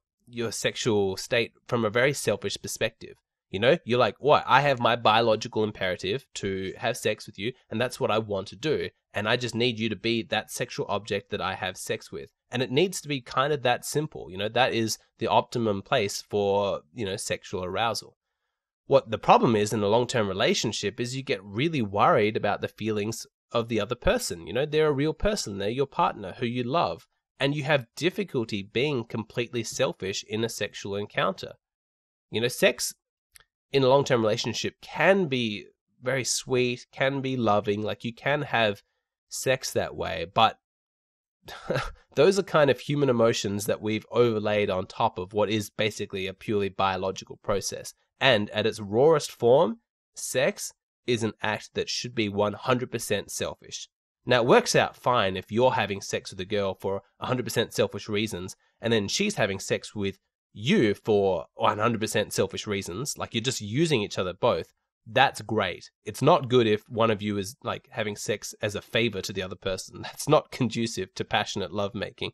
sexual state from a very selfish perspective. You're like, what? I have my biological imperative to have sex with you, and that's what I want to do. And I just need you to be that sexual object that I have sex with. And it needs to be kind of that simple. That is the optimum place for, sexual arousal. What the problem is in a long-term relationship is you get really worried about the feelings of the other person. They're a real person. They're your partner who you love. And you have difficulty being completely selfish in a sexual encounter. Sex in a long-term relationship can be very sweet, can be loving, like you can have sex that way, but those are kind of human emotions that we've overlaid on top of what is basically a purely biological process. And at its rawest form, sex is an act that should be 100% selfish. Now, it works out fine if you're having sex with a girl for 100% selfish reasons, and then she's having sex with you for 100% selfish reasons, like you're just using each other both. That's great. It's not good if one of you is like having sex as a favor to the other person. That's not conducive to passionate lovemaking.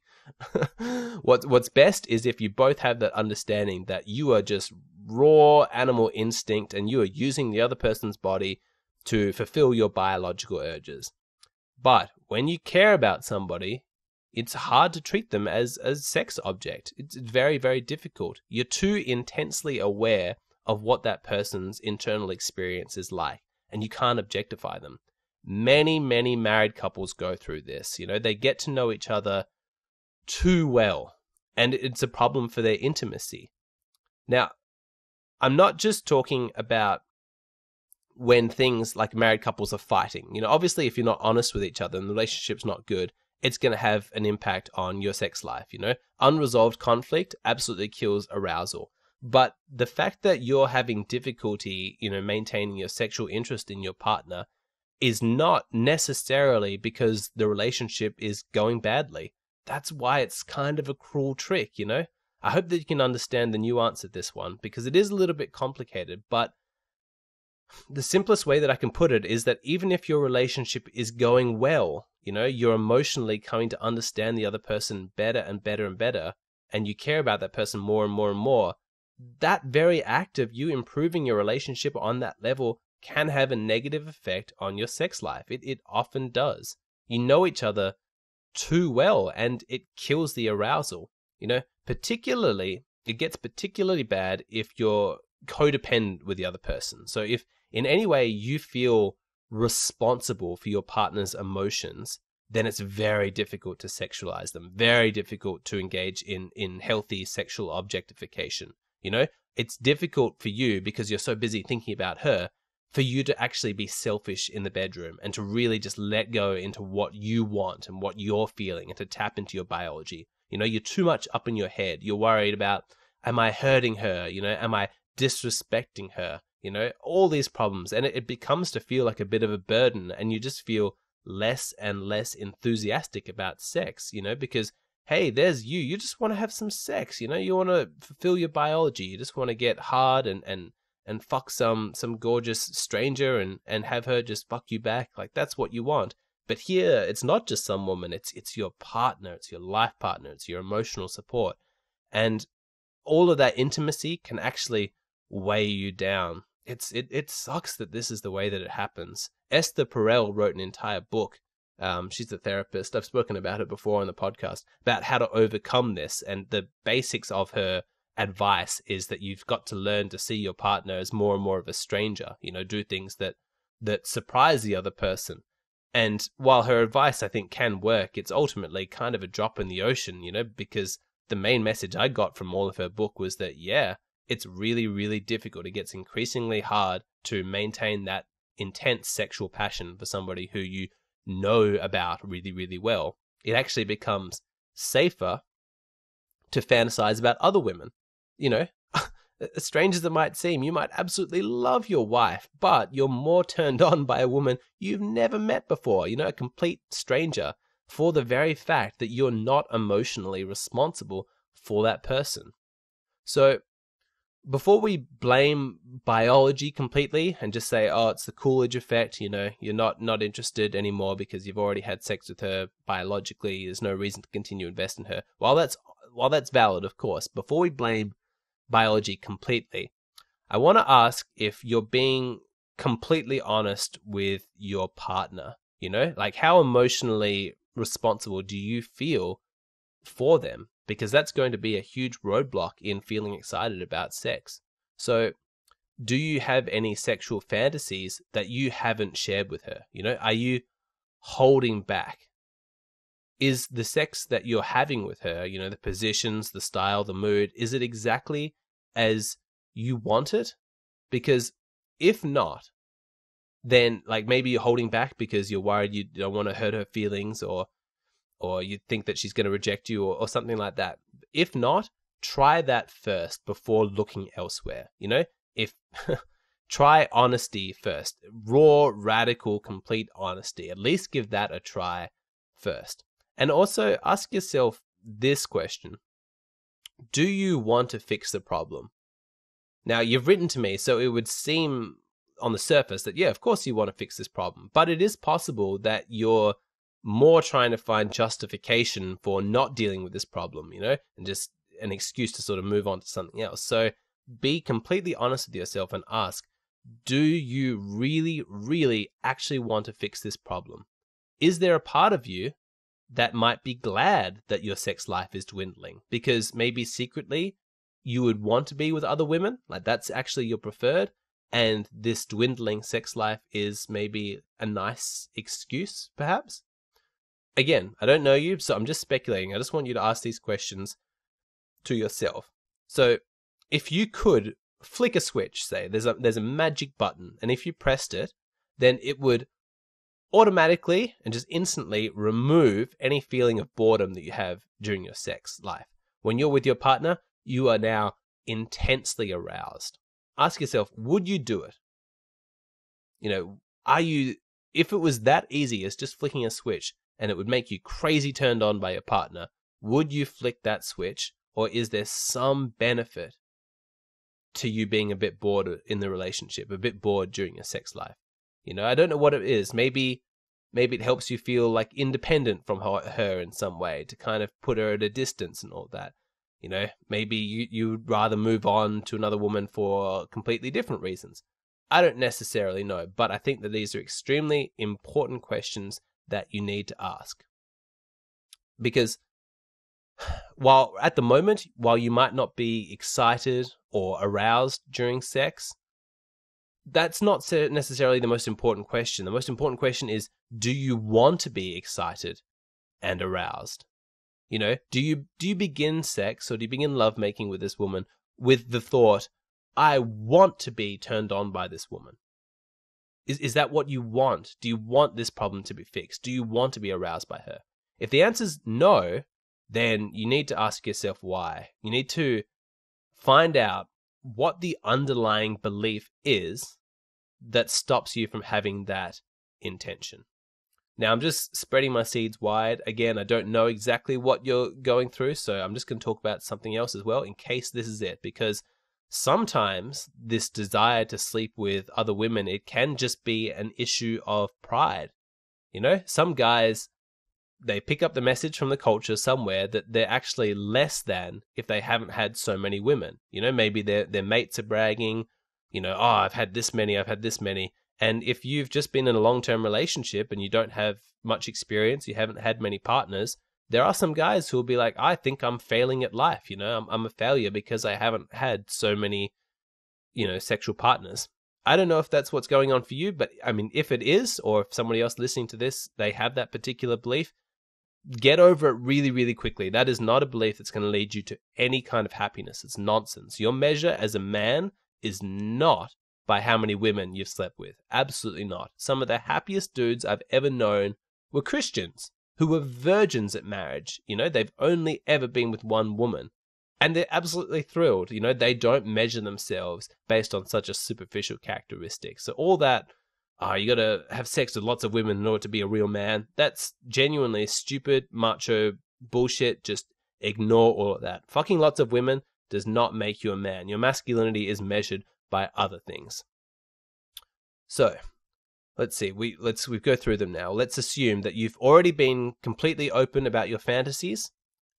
What's best is if you both have that understanding that you are just raw animal instinct and you are using the other person's body to fulfill your biological urges. But when you care about somebody, it's hard to treat them as a sex object. It's very, very difficult. You're too intensely aware of what that person's internal experience is like, and you can't objectify them. Many, many married couples go through this. They get to know each other too well, and it's a problem for their intimacy. Now, I'm not just talking about when things like married couples are fighting. Obviously, if you're not honest with each other and the relationship's not good, it's going to have an impact on your sex life. Unresolved conflict absolutely kills arousal. But the fact that you're having difficulty, maintaining your sexual interest in your partner is not necessarily because the relationship is going badly. That's why it's kind of a cruel trick, I hope that you can understand the nuance of this one, because it is a little bit complicated, but the simplest way that I can put it is that even if your relationship is going well, you're emotionally coming to understand the other person better and better and better, and you care about that person more and more and more, that very act of you improving your relationship on that level can have a negative effect on your sex life. It often does. You know each other too well, and it kills the arousal. Particularly, it gets particularly bad if you're codependent with the other person. So if in any way you feel responsible for your partner's emotions, then it's very difficult to sexualize them, very difficult to engage in healthy sexual objectification. It's difficult for you because you're so busy thinking about her, for you to actually be selfish in the bedroom and to really just let go into what you want and what you're feeling and to tap into your biology. You're too much up in your head. You're worried about, am I hurting her? Am I disrespecting her? All these problems. And it becomes to feel like a bit of a burden, and you just feel less and less enthusiastic about sex, because, hey, there's you just want to have some sex, you want to fulfill your biology. You just want to get hard and fuck some gorgeous stranger and have her just fuck you back. Like, that's what you want. But here, it's not just some woman, it's your partner, it's your life partner, it's your emotional support. And all of that intimacy can actually weigh you down. It sucks that this is the way that it happens. Esther Perel wrote an entire book. She's a therapist. I've spoken about it before on the podcast, about how to overcome this. And the basics of her advice is that you've got to learn to see your partner as more and more of a stranger, do things that surprise the other person. And while her advice, I think, can work, it's ultimately kind of a drop in the ocean, because the main message I got from all of her book was that, yeah, it's really, really difficult. It gets increasingly hard to maintain that intense sexual passion for somebody who you know about really, really well. It actually becomes safer to fantasize about other women. As strange as it might seem, you might absolutely love your wife, but you're more turned on by a woman you've never met before, a complete stranger, for the very fact that you're not emotionally responsible for that person. So before we blame biology completely and just say, oh, it's the Coolidge effect, you're not interested anymore because you've already had sex with her biologically, there's no reason to continue to invest in her. While that's valid, of course, before we blame biology completely, I want to ask if you're being completely honest with your partner. Like, how emotionally responsible do you feel for them? Because that's going to be a huge roadblock in feeling excited about sex. So do you have any sexual fantasies that you haven't shared with her? Are you holding back? Is the sex that you're having with her, the positions, the style, the mood, is it exactly as you want it? Because if not, then like maybe you're holding back because you're worried you don't want to hurt her feelings, or you think that she's going to reject you, or something like that. If not, try that first before looking elsewhere. If try honesty first, raw, radical, complete honesty. At least give that a try first. And also ask yourself this question: do you want to fix the problem? Now, you've written to me, so it would seem on the surface that, yeah, of course you want to fix this problem. But it is possible that you're more trying to find justification for not dealing with this problem, and just an excuse to sort of move on to something else. So be completely honest with yourself and ask, do you really, really actually want to fix this problem? Is there a part of you that might be glad that your sex life is dwindling? Because maybe secretly you would want to be with other women, like that's actually your preferred, and this dwindling sex life is maybe a nice excuse, perhaps? Again, I don't know you, so I'm just speculating. I just want you to ask these questions to yourself. So if you could flick a switch, say, there's a magic button, and if you pressed it, then it would automatically and just instantly remove any feeling of boredom that you have during your sex life. When you're with your partner, you are now intensely aroused. Ask yourself, would you do it? If it was that easy as just flicking a switch and it would make you crazy turned on by your partner, would you flick that switch? Or is there some benefit to you being a bit bored in the relationship, a bit bored during your sex life? I don't know what it is. Maybe it helps you feel like independent from her in some way, to kind of put her at a distance and all that. Maybe you would rather move on to another woman for completely different reasons. I don't necessarily know, but I think that these are extremely important questions that you need to ask. Because while at the moment, while you might not be excited or aroused during sex, that's not necessarily the most important question. The most important question is, do you want to be excited and aroused? Do you begin sex, or do you begin lovemaking with this woman with the thought, I want to be turned on by this woman? Is that what you want? Do you want this problem to be fixed? Do you want to be aroused by her? If the answer's no, then you need to ask yourself why. You need to find out what the underlying belief is that stops you from having that intention. Now, I'm just spreading my seeds wide. Again, I don't know exactly what you're going through, so I'm just going to talk about something else as well in case this is it, because sometimes this desire to sleep with other women, it can just be an issue of pride. You know, some guys, they pick up the message from the culture somewhere that they're actually less than if they haven't had so many women. You know, maybe their mates are bragging, you know, oh, I've had this many. And if you've just been in a long-term relationship and you don't have much experience, you haven't had many partners, there are some guys who will be like, I think I'm failing at life. You know, I'm a failure because I haven't had so many, you know, sexual partners. I don't know if that's what's going on for you, but I mean, if it is, or if somebody else listening to this, they have that particular belief, get over it really, really quickly. That is not a belief that's going to lead you to any kind of happiness. It's nonsense. Your measure as a man is not by how many women you've slept with. Absolutely not. Some of the happiest dudes I've ever known were Christians who were virgins at marriage. You know, they've only ever been with one woman. And they're absolutely thrilled. You know, they don't measure themselves based on such a superficial characteristic. So all that, you got to have sex with lots of women in order to be a real man, that's genuinely stupid, macho bullshit. Just ignore all of that. Fucking lots of women does not make you a man. Your masculinity is measured by other things. So, let's see. We go through them now. Let's assume that you've already been completely open about your fantasies.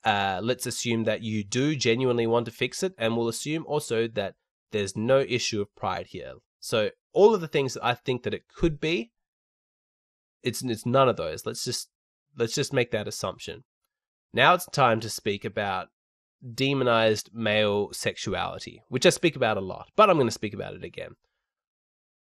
Let's assume that you do genuinely want to fix it, and we'll assume also that there's no issue of pride here. So all of the things that I think that it could be, it's none of those. Let's just make that assumption. Now it's time to speak about demonized male sexuality, which I speak about a lot, but I'm going to speak about it again.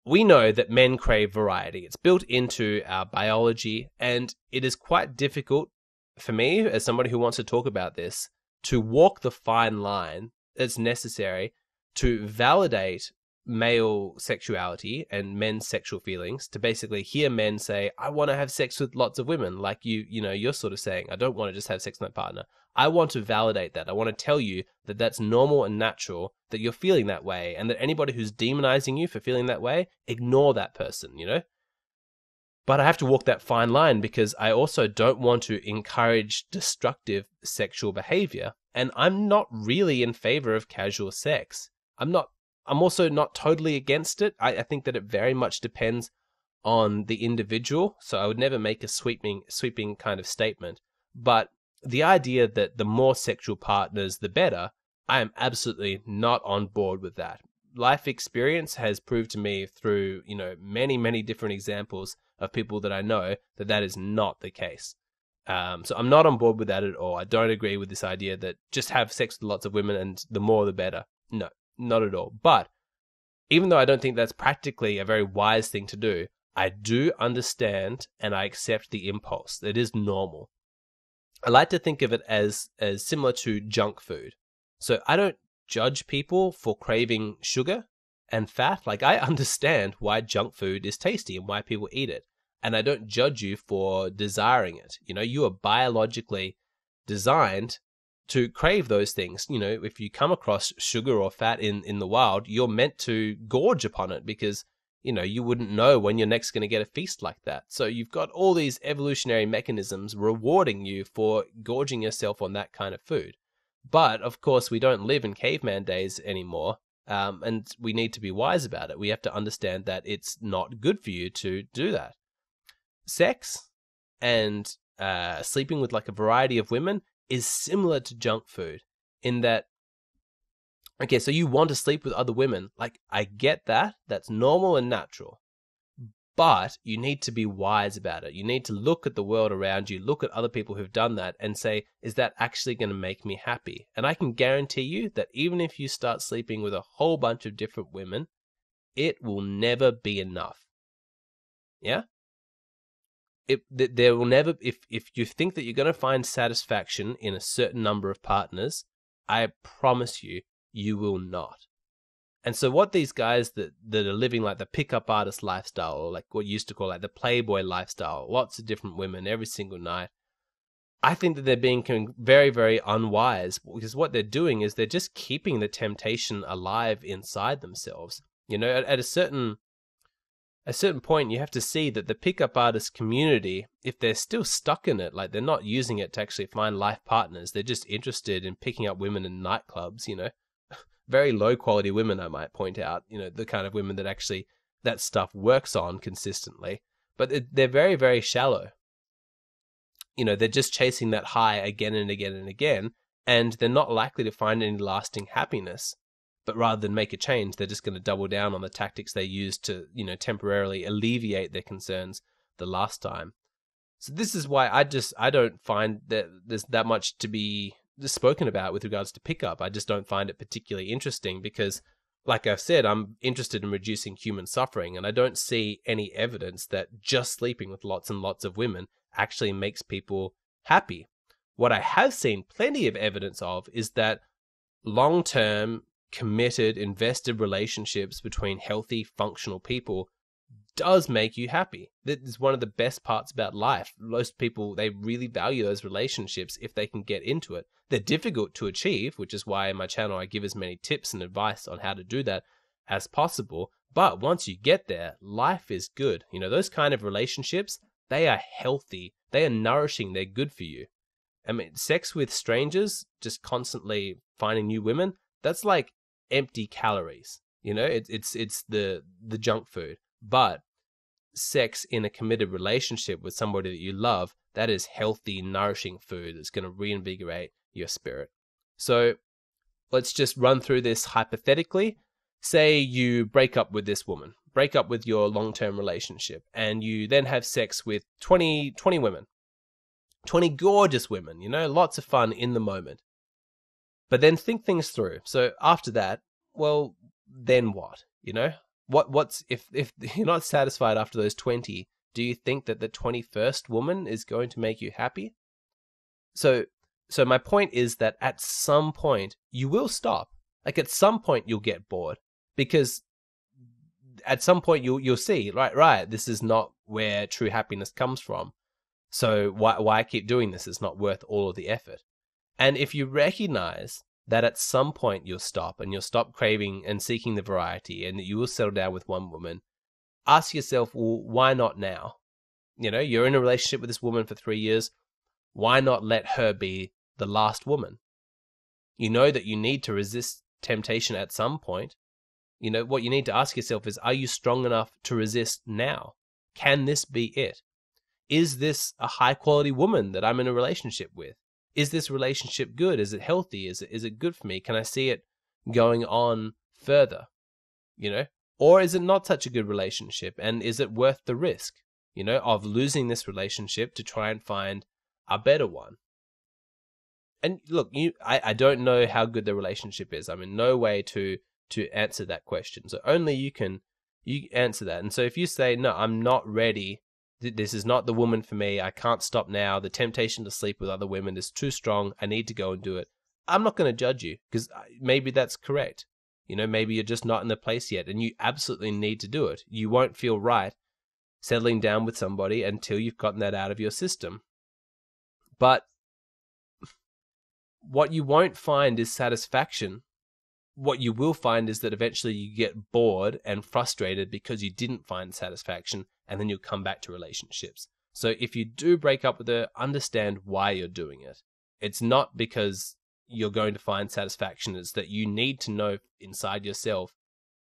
We know that men crave variety. It's built into our biology, and it is quite difficult for me, as somebody who wants to talk about this, to walk the fine line that's necessary to validate male sexuality and men's sexual feelings, to basically hear men say, I want to have sex with lots of women, like you're sort of saying, I don't want to just have sex with my partner. I want to validate that. I want to tell you that that's normal and natural, that you're feeling that way, and that anybody who's demonizing you for feeling that way, ignore that person, you know? But I have to walk that fine line because I also don't want to encourage destructive sexual behavior. And I'm not really in favor of casual sex. I'm also not totally against it. I think that it very much depends on the individual. So I would never make a sweeping kind of statement. But the idea that the more sexual partners, the better, I am absolutely not on board with that. Life experience has proved to me through, many, many different examples of people that I know that is not the case. So I'm not on board with that at all. I don't agree with this idea that just have sex with lots of women and the more the better. No, not at all. But even though I don't think that's practically a very wise thing to do, I do understand and I accept the impulse. It is normal. I like to think of it as similar to junk food. So I don't judge people for craving sugar and fat. Like, I understand why junk food is tasty and why people eat it. And I don't judge you for desiring it. You are biologically designed to crave those things. If you come across sugar or fat in the wild, you're meant to gorge upon it because, you wouldn't know when you're next going to get a feast like that. So you've got all these evolutionary mechanisms rewarding you for gorging yourself on that kind of food. But, of course, we don't live in caveman days anymore, and we need to be wise about it. We have to understand that it's not good for you to do that. Sex and sleeping with like a variety of women is similar to junk food in that, okay, so you want to sleep with other women. Like, I get that. That's normal and natural. But you need to be wise about it. You need to look at the world around you, look at other people who've done that and say, is that actually going to make me happy? And I can guarantee you that even if you start sleeping with a whole bunch of different women, it will never be enough. Yeah? There will never, if you think that you're going to find satisfaction in a certain number of partners, I promise you, you will not. And so what these guys that are living like the pickup artist lifestyle, or like what you used to call like the playboy lifestyle, lots of different women every single night, I think that they're being very, very unwise, because what they're doing is they're just keeping the temptation alive inside themselves. You know, at a certain point, you have to see that the pickup artist community, if they're still stuck in it, like they're not using it to actually find life partners, they're just interested in picking up women in nightclubs, you know, very low quality women, I might point out, you know, the kind of women that actually that stuff works on consistently, but they're very, very shallow. You know, they're just chasing that high again and again and again, and they're not likely to find any lasting happiness. But rather than make a change, they're just going to double down on the tactics they used to, you know, temporarily alleviate their concerns the last time. So this is why I don't find that there's that much to be spoken about with regards to pickup. I just don't find it particularly interesting because, like I've said, I'm interested in reducing human suffering, and I don't see any evidence that just sleeping with lots and lots of women actually makes people happy. What I have seen plenty of evidence of is that long-term, committed, invested relationships between healthy, functional people does make you happy. That is one of the best parts about life. Most people, they really value those relationships if they can get into it. They're difficult to achieve, which is why in my channel I give as many tips and advice on how to do that as possible. But once you get there, life is good. You know, those kind of relationships, they are healthy, they are nourishing, they're good for you. I mean, sex with strangers, just constantly finding new women, that's like empty calories. You know, it's the junk food. But sex in a committed relationship with somebody that you love, that is healthy, nourishing food that's going to reinvigorate your spirit. So let's just run through this hypothetically. Say you break up with this woman, break up with your long-term relationship, and you then have sex with 20 women. 20 gorgeous women, you know, lots of fun in the moment. But then think things through. So after that, well, then what? You know? What's if you're not satisfied after those 20, do you think that the 21st woman is going to make you happy? So my point is that at some point you will stop. Like at some point you'll get bored, because at some point you'll see, right, this is not where true happiness comes from. So why keep doing this? It's not worth all of the effort. And if you recognize that at some point you'll stop, and you'll stop craving and seeking the variety, and that you will settle down with one woman, ask yourself, well, why not now? You know, you're in a relationship with this woman for 3 years. Why not let her be the last woman? You know that you need to resist temptation at some point. You know, what you need to ask yourself is, are you strong enough to resist now? Can this be it? Is this a high quality woman that I'm in a relationship with? Is this relationship good? Is it healthy? Is it good for me? Can I see it going on further? You know, or is it not such a good relationship? And is it worth the risk, you know, of losing this relationship to try and find a better one? And look, I don't know how good the relationship is. I'm in no way to answer that question. So only you answer that. And so if you say, no, I'm not ready, this is not the woman for me, I can't stop now, the temptation to sleep with other women is too strong, I need to go and do it, I'm not going to judge you, because maybe that's correct. You know, maybe you're just not in the place yet, and you absolutely need to do it. You won't feel right settling down with somebody until you've gotten that out of your system. But what you won't find is satisfaction. What you will find is that eventually you get bored and frustrated because you didn't find satisfaction, and then you'll come back to relationships. So if you do break up with her, understand why you're doing it. It's not because you're going to find satisfaction. It's that you need to know inside yourself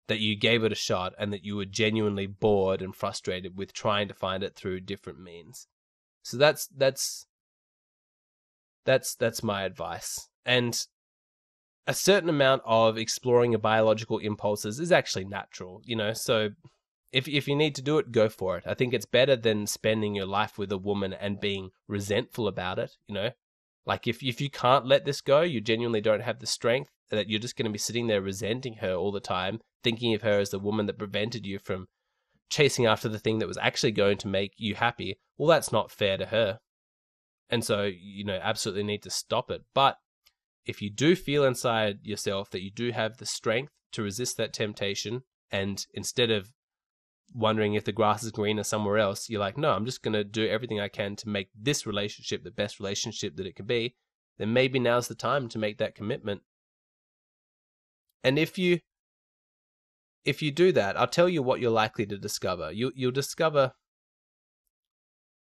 that you gave it a shot and that you were genuinely bored and frustrated with trying to find it through different means. So that's my advice. And a certain amount of exploring your biological impulses is actually natural, you know, so if you need to do it, go for it. I think it's better than spending your life with a woman and being resentful about it, you know. Like if you can't let this go, you genuinely don't have the strength, that you're just going to be sitting there resenting her all the time, thinking of her as the woman that prevented you from chasing after the thing that was actually going to make you happy. Well, that's not fair to her. And so, you know, absolutely need to stop it. But if you do feel inside yourself that you do have the strength to resist that temptation, and instead of wondering if the grass is greener somewhere else, you're like, no, I'm just going to do everything I can to make this relationship the best relationship that it can be, then maybe now's the time to make that commitment. And if you do that, I'll tell you what you're likely to discover. You'll discover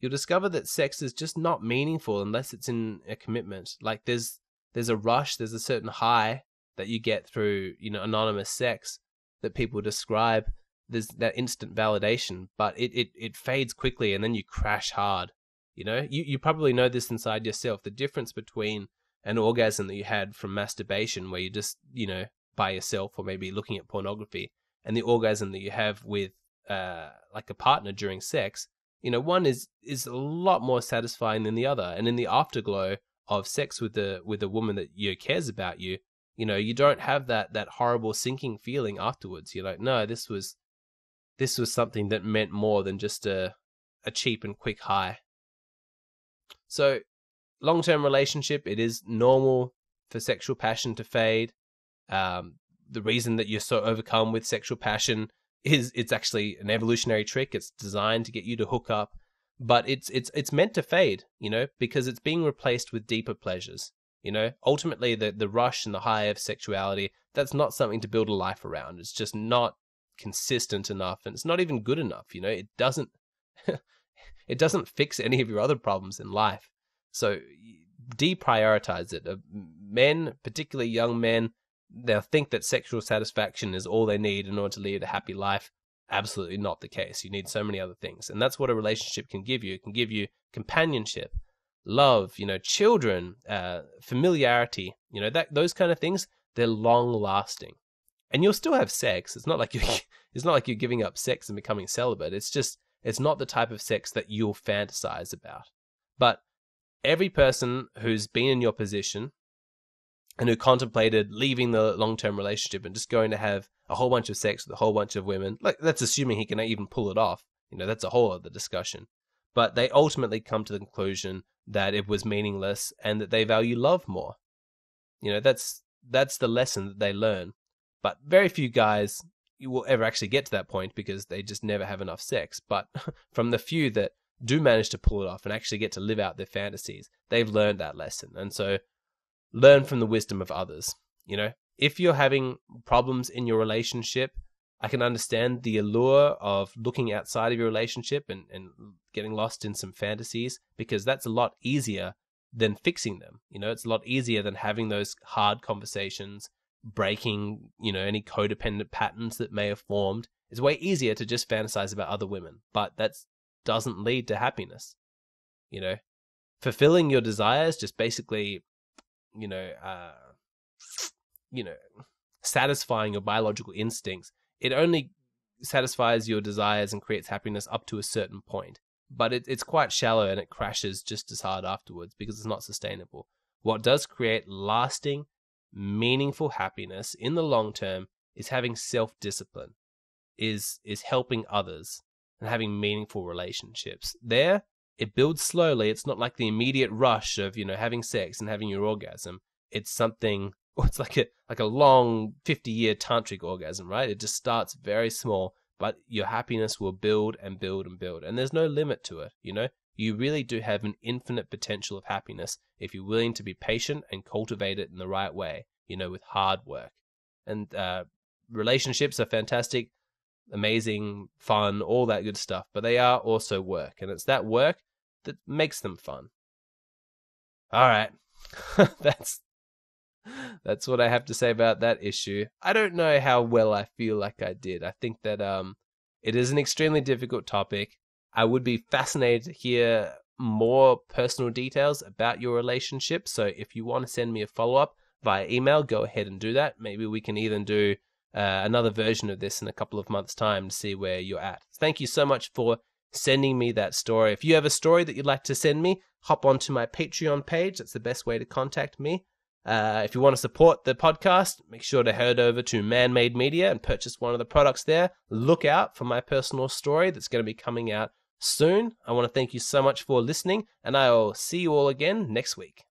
that sex is just not meaningful unless it's in a commitment. Like there's a rush, there's a certain high that you get through, anonymous sex that people describe. There's that instant validation, but it fades quickly and then you crash hard. You probably know this inside yourself. The difference between an orgasm that you had from masturbation, where you just, by yourself or maybe looking at pornography, and the orgasm that you have with like a partner during sex, one is a lot more satisfying than the other. And in the afterglow of sex with a woman that cares about you, you don't have that horrible sinking feeling afterwards. You're like, no, this was something that meant more than just a cheap and quick high. So, long-term relationship, it is normal for sexual passion to fade. The reason that you're so overcome with sexual passion is it's actually an evolutionary trick. It's designed to get you to hook up, but it's meant to fade, because it's being replaced with deeper pleasures. Ultimately the rush and the high of sexuality, that's not something to build a life around. It's just not consistent enough, and it's not even good enough. It doesn't it doesn't fix any of your other problems in life. So deprioritize it. Men, particularly young men, they'll think that sexual satisfaction is all they need in order to lead a happy life. Absolutely not the case. You need so many other things, and that's what a relationship can give you. It can give you companionship, love, children, familiarity, those kind of things. They're long lasting, and you'll still have sex. It's not like you're giving up sex and becoming celibate. It's not the type of sex that you'll fantasize about. But every person who's been in your position and who contemplated leaving the long-term relationship and just going to have a whole bunch of sex with a whole bunch of women, like, that's assuming he can even pull it off. That's a whole other discussion. But they ultimately come to the conclusion that it was meaningless and that they value love more. That's the lesson that they learn. But very few guys will ever actually get to that point because they just never have enough sex. But from the few that do manage to pull it off and actually get to live out their fantasies, they've learned that lesson. And so learn from the wisdom of others. If you're having problems in your relationship, I can understand the allure of looking outside of your relationship and getting lost in some fantasies, because that's a lot easier than fixing them. It's a lot easier than having those hard conversations, breaking, any codependent patterns that may have formed. It's way easier to just fantasize about other women, but that doesn't lead to happiness. Fulfilling your desires, just basically, satisfying your biological instincts, it only satisfies your desires and creates happiness up to a certain point. But it's quite shallow, and it crashes just as hard afterwards because it's not sustainable. What does create lasting, meaningful happiness in the long term is having self-discipline, is helping others, and having meaningful relationships. There, it builds slowly. It's not like the immediate rush of, having sex and having your orgasm. It's something, it's like a long 50-year tantric orgasm, right? It just starts very small, but your happiness will build and build and build. And there's no limit to it, You really do have an infinite potential of happiness if you're willing to be patient and cultivate it in the right way, with hard work. And relationships are fantastic, amazing, fun, all that good stuff, but they are also work, and it's that work that makes them fun. All right. That's what I have to say about that issue. I don't know how well I feel like I did. I think that it is an extremely difficult topic. I would be fascinated to hear more personal details about your relationship. So if you want to send me a follow-up via email, go ahead and do that. Maybe we can even do another version of this in a couple of months' time to see where you're at. Thank you so much for sending me that story. If you have a story that you'd like to send me, hop onto my Patreon page. That's the best way to contact me. If you want to support the podcast, make sure to head over to Man-Made Media and purchase one of the products there. Look out for my personal story that's going to be coming out soon. I want to thank you so much for listening, and I'll see you all again next week.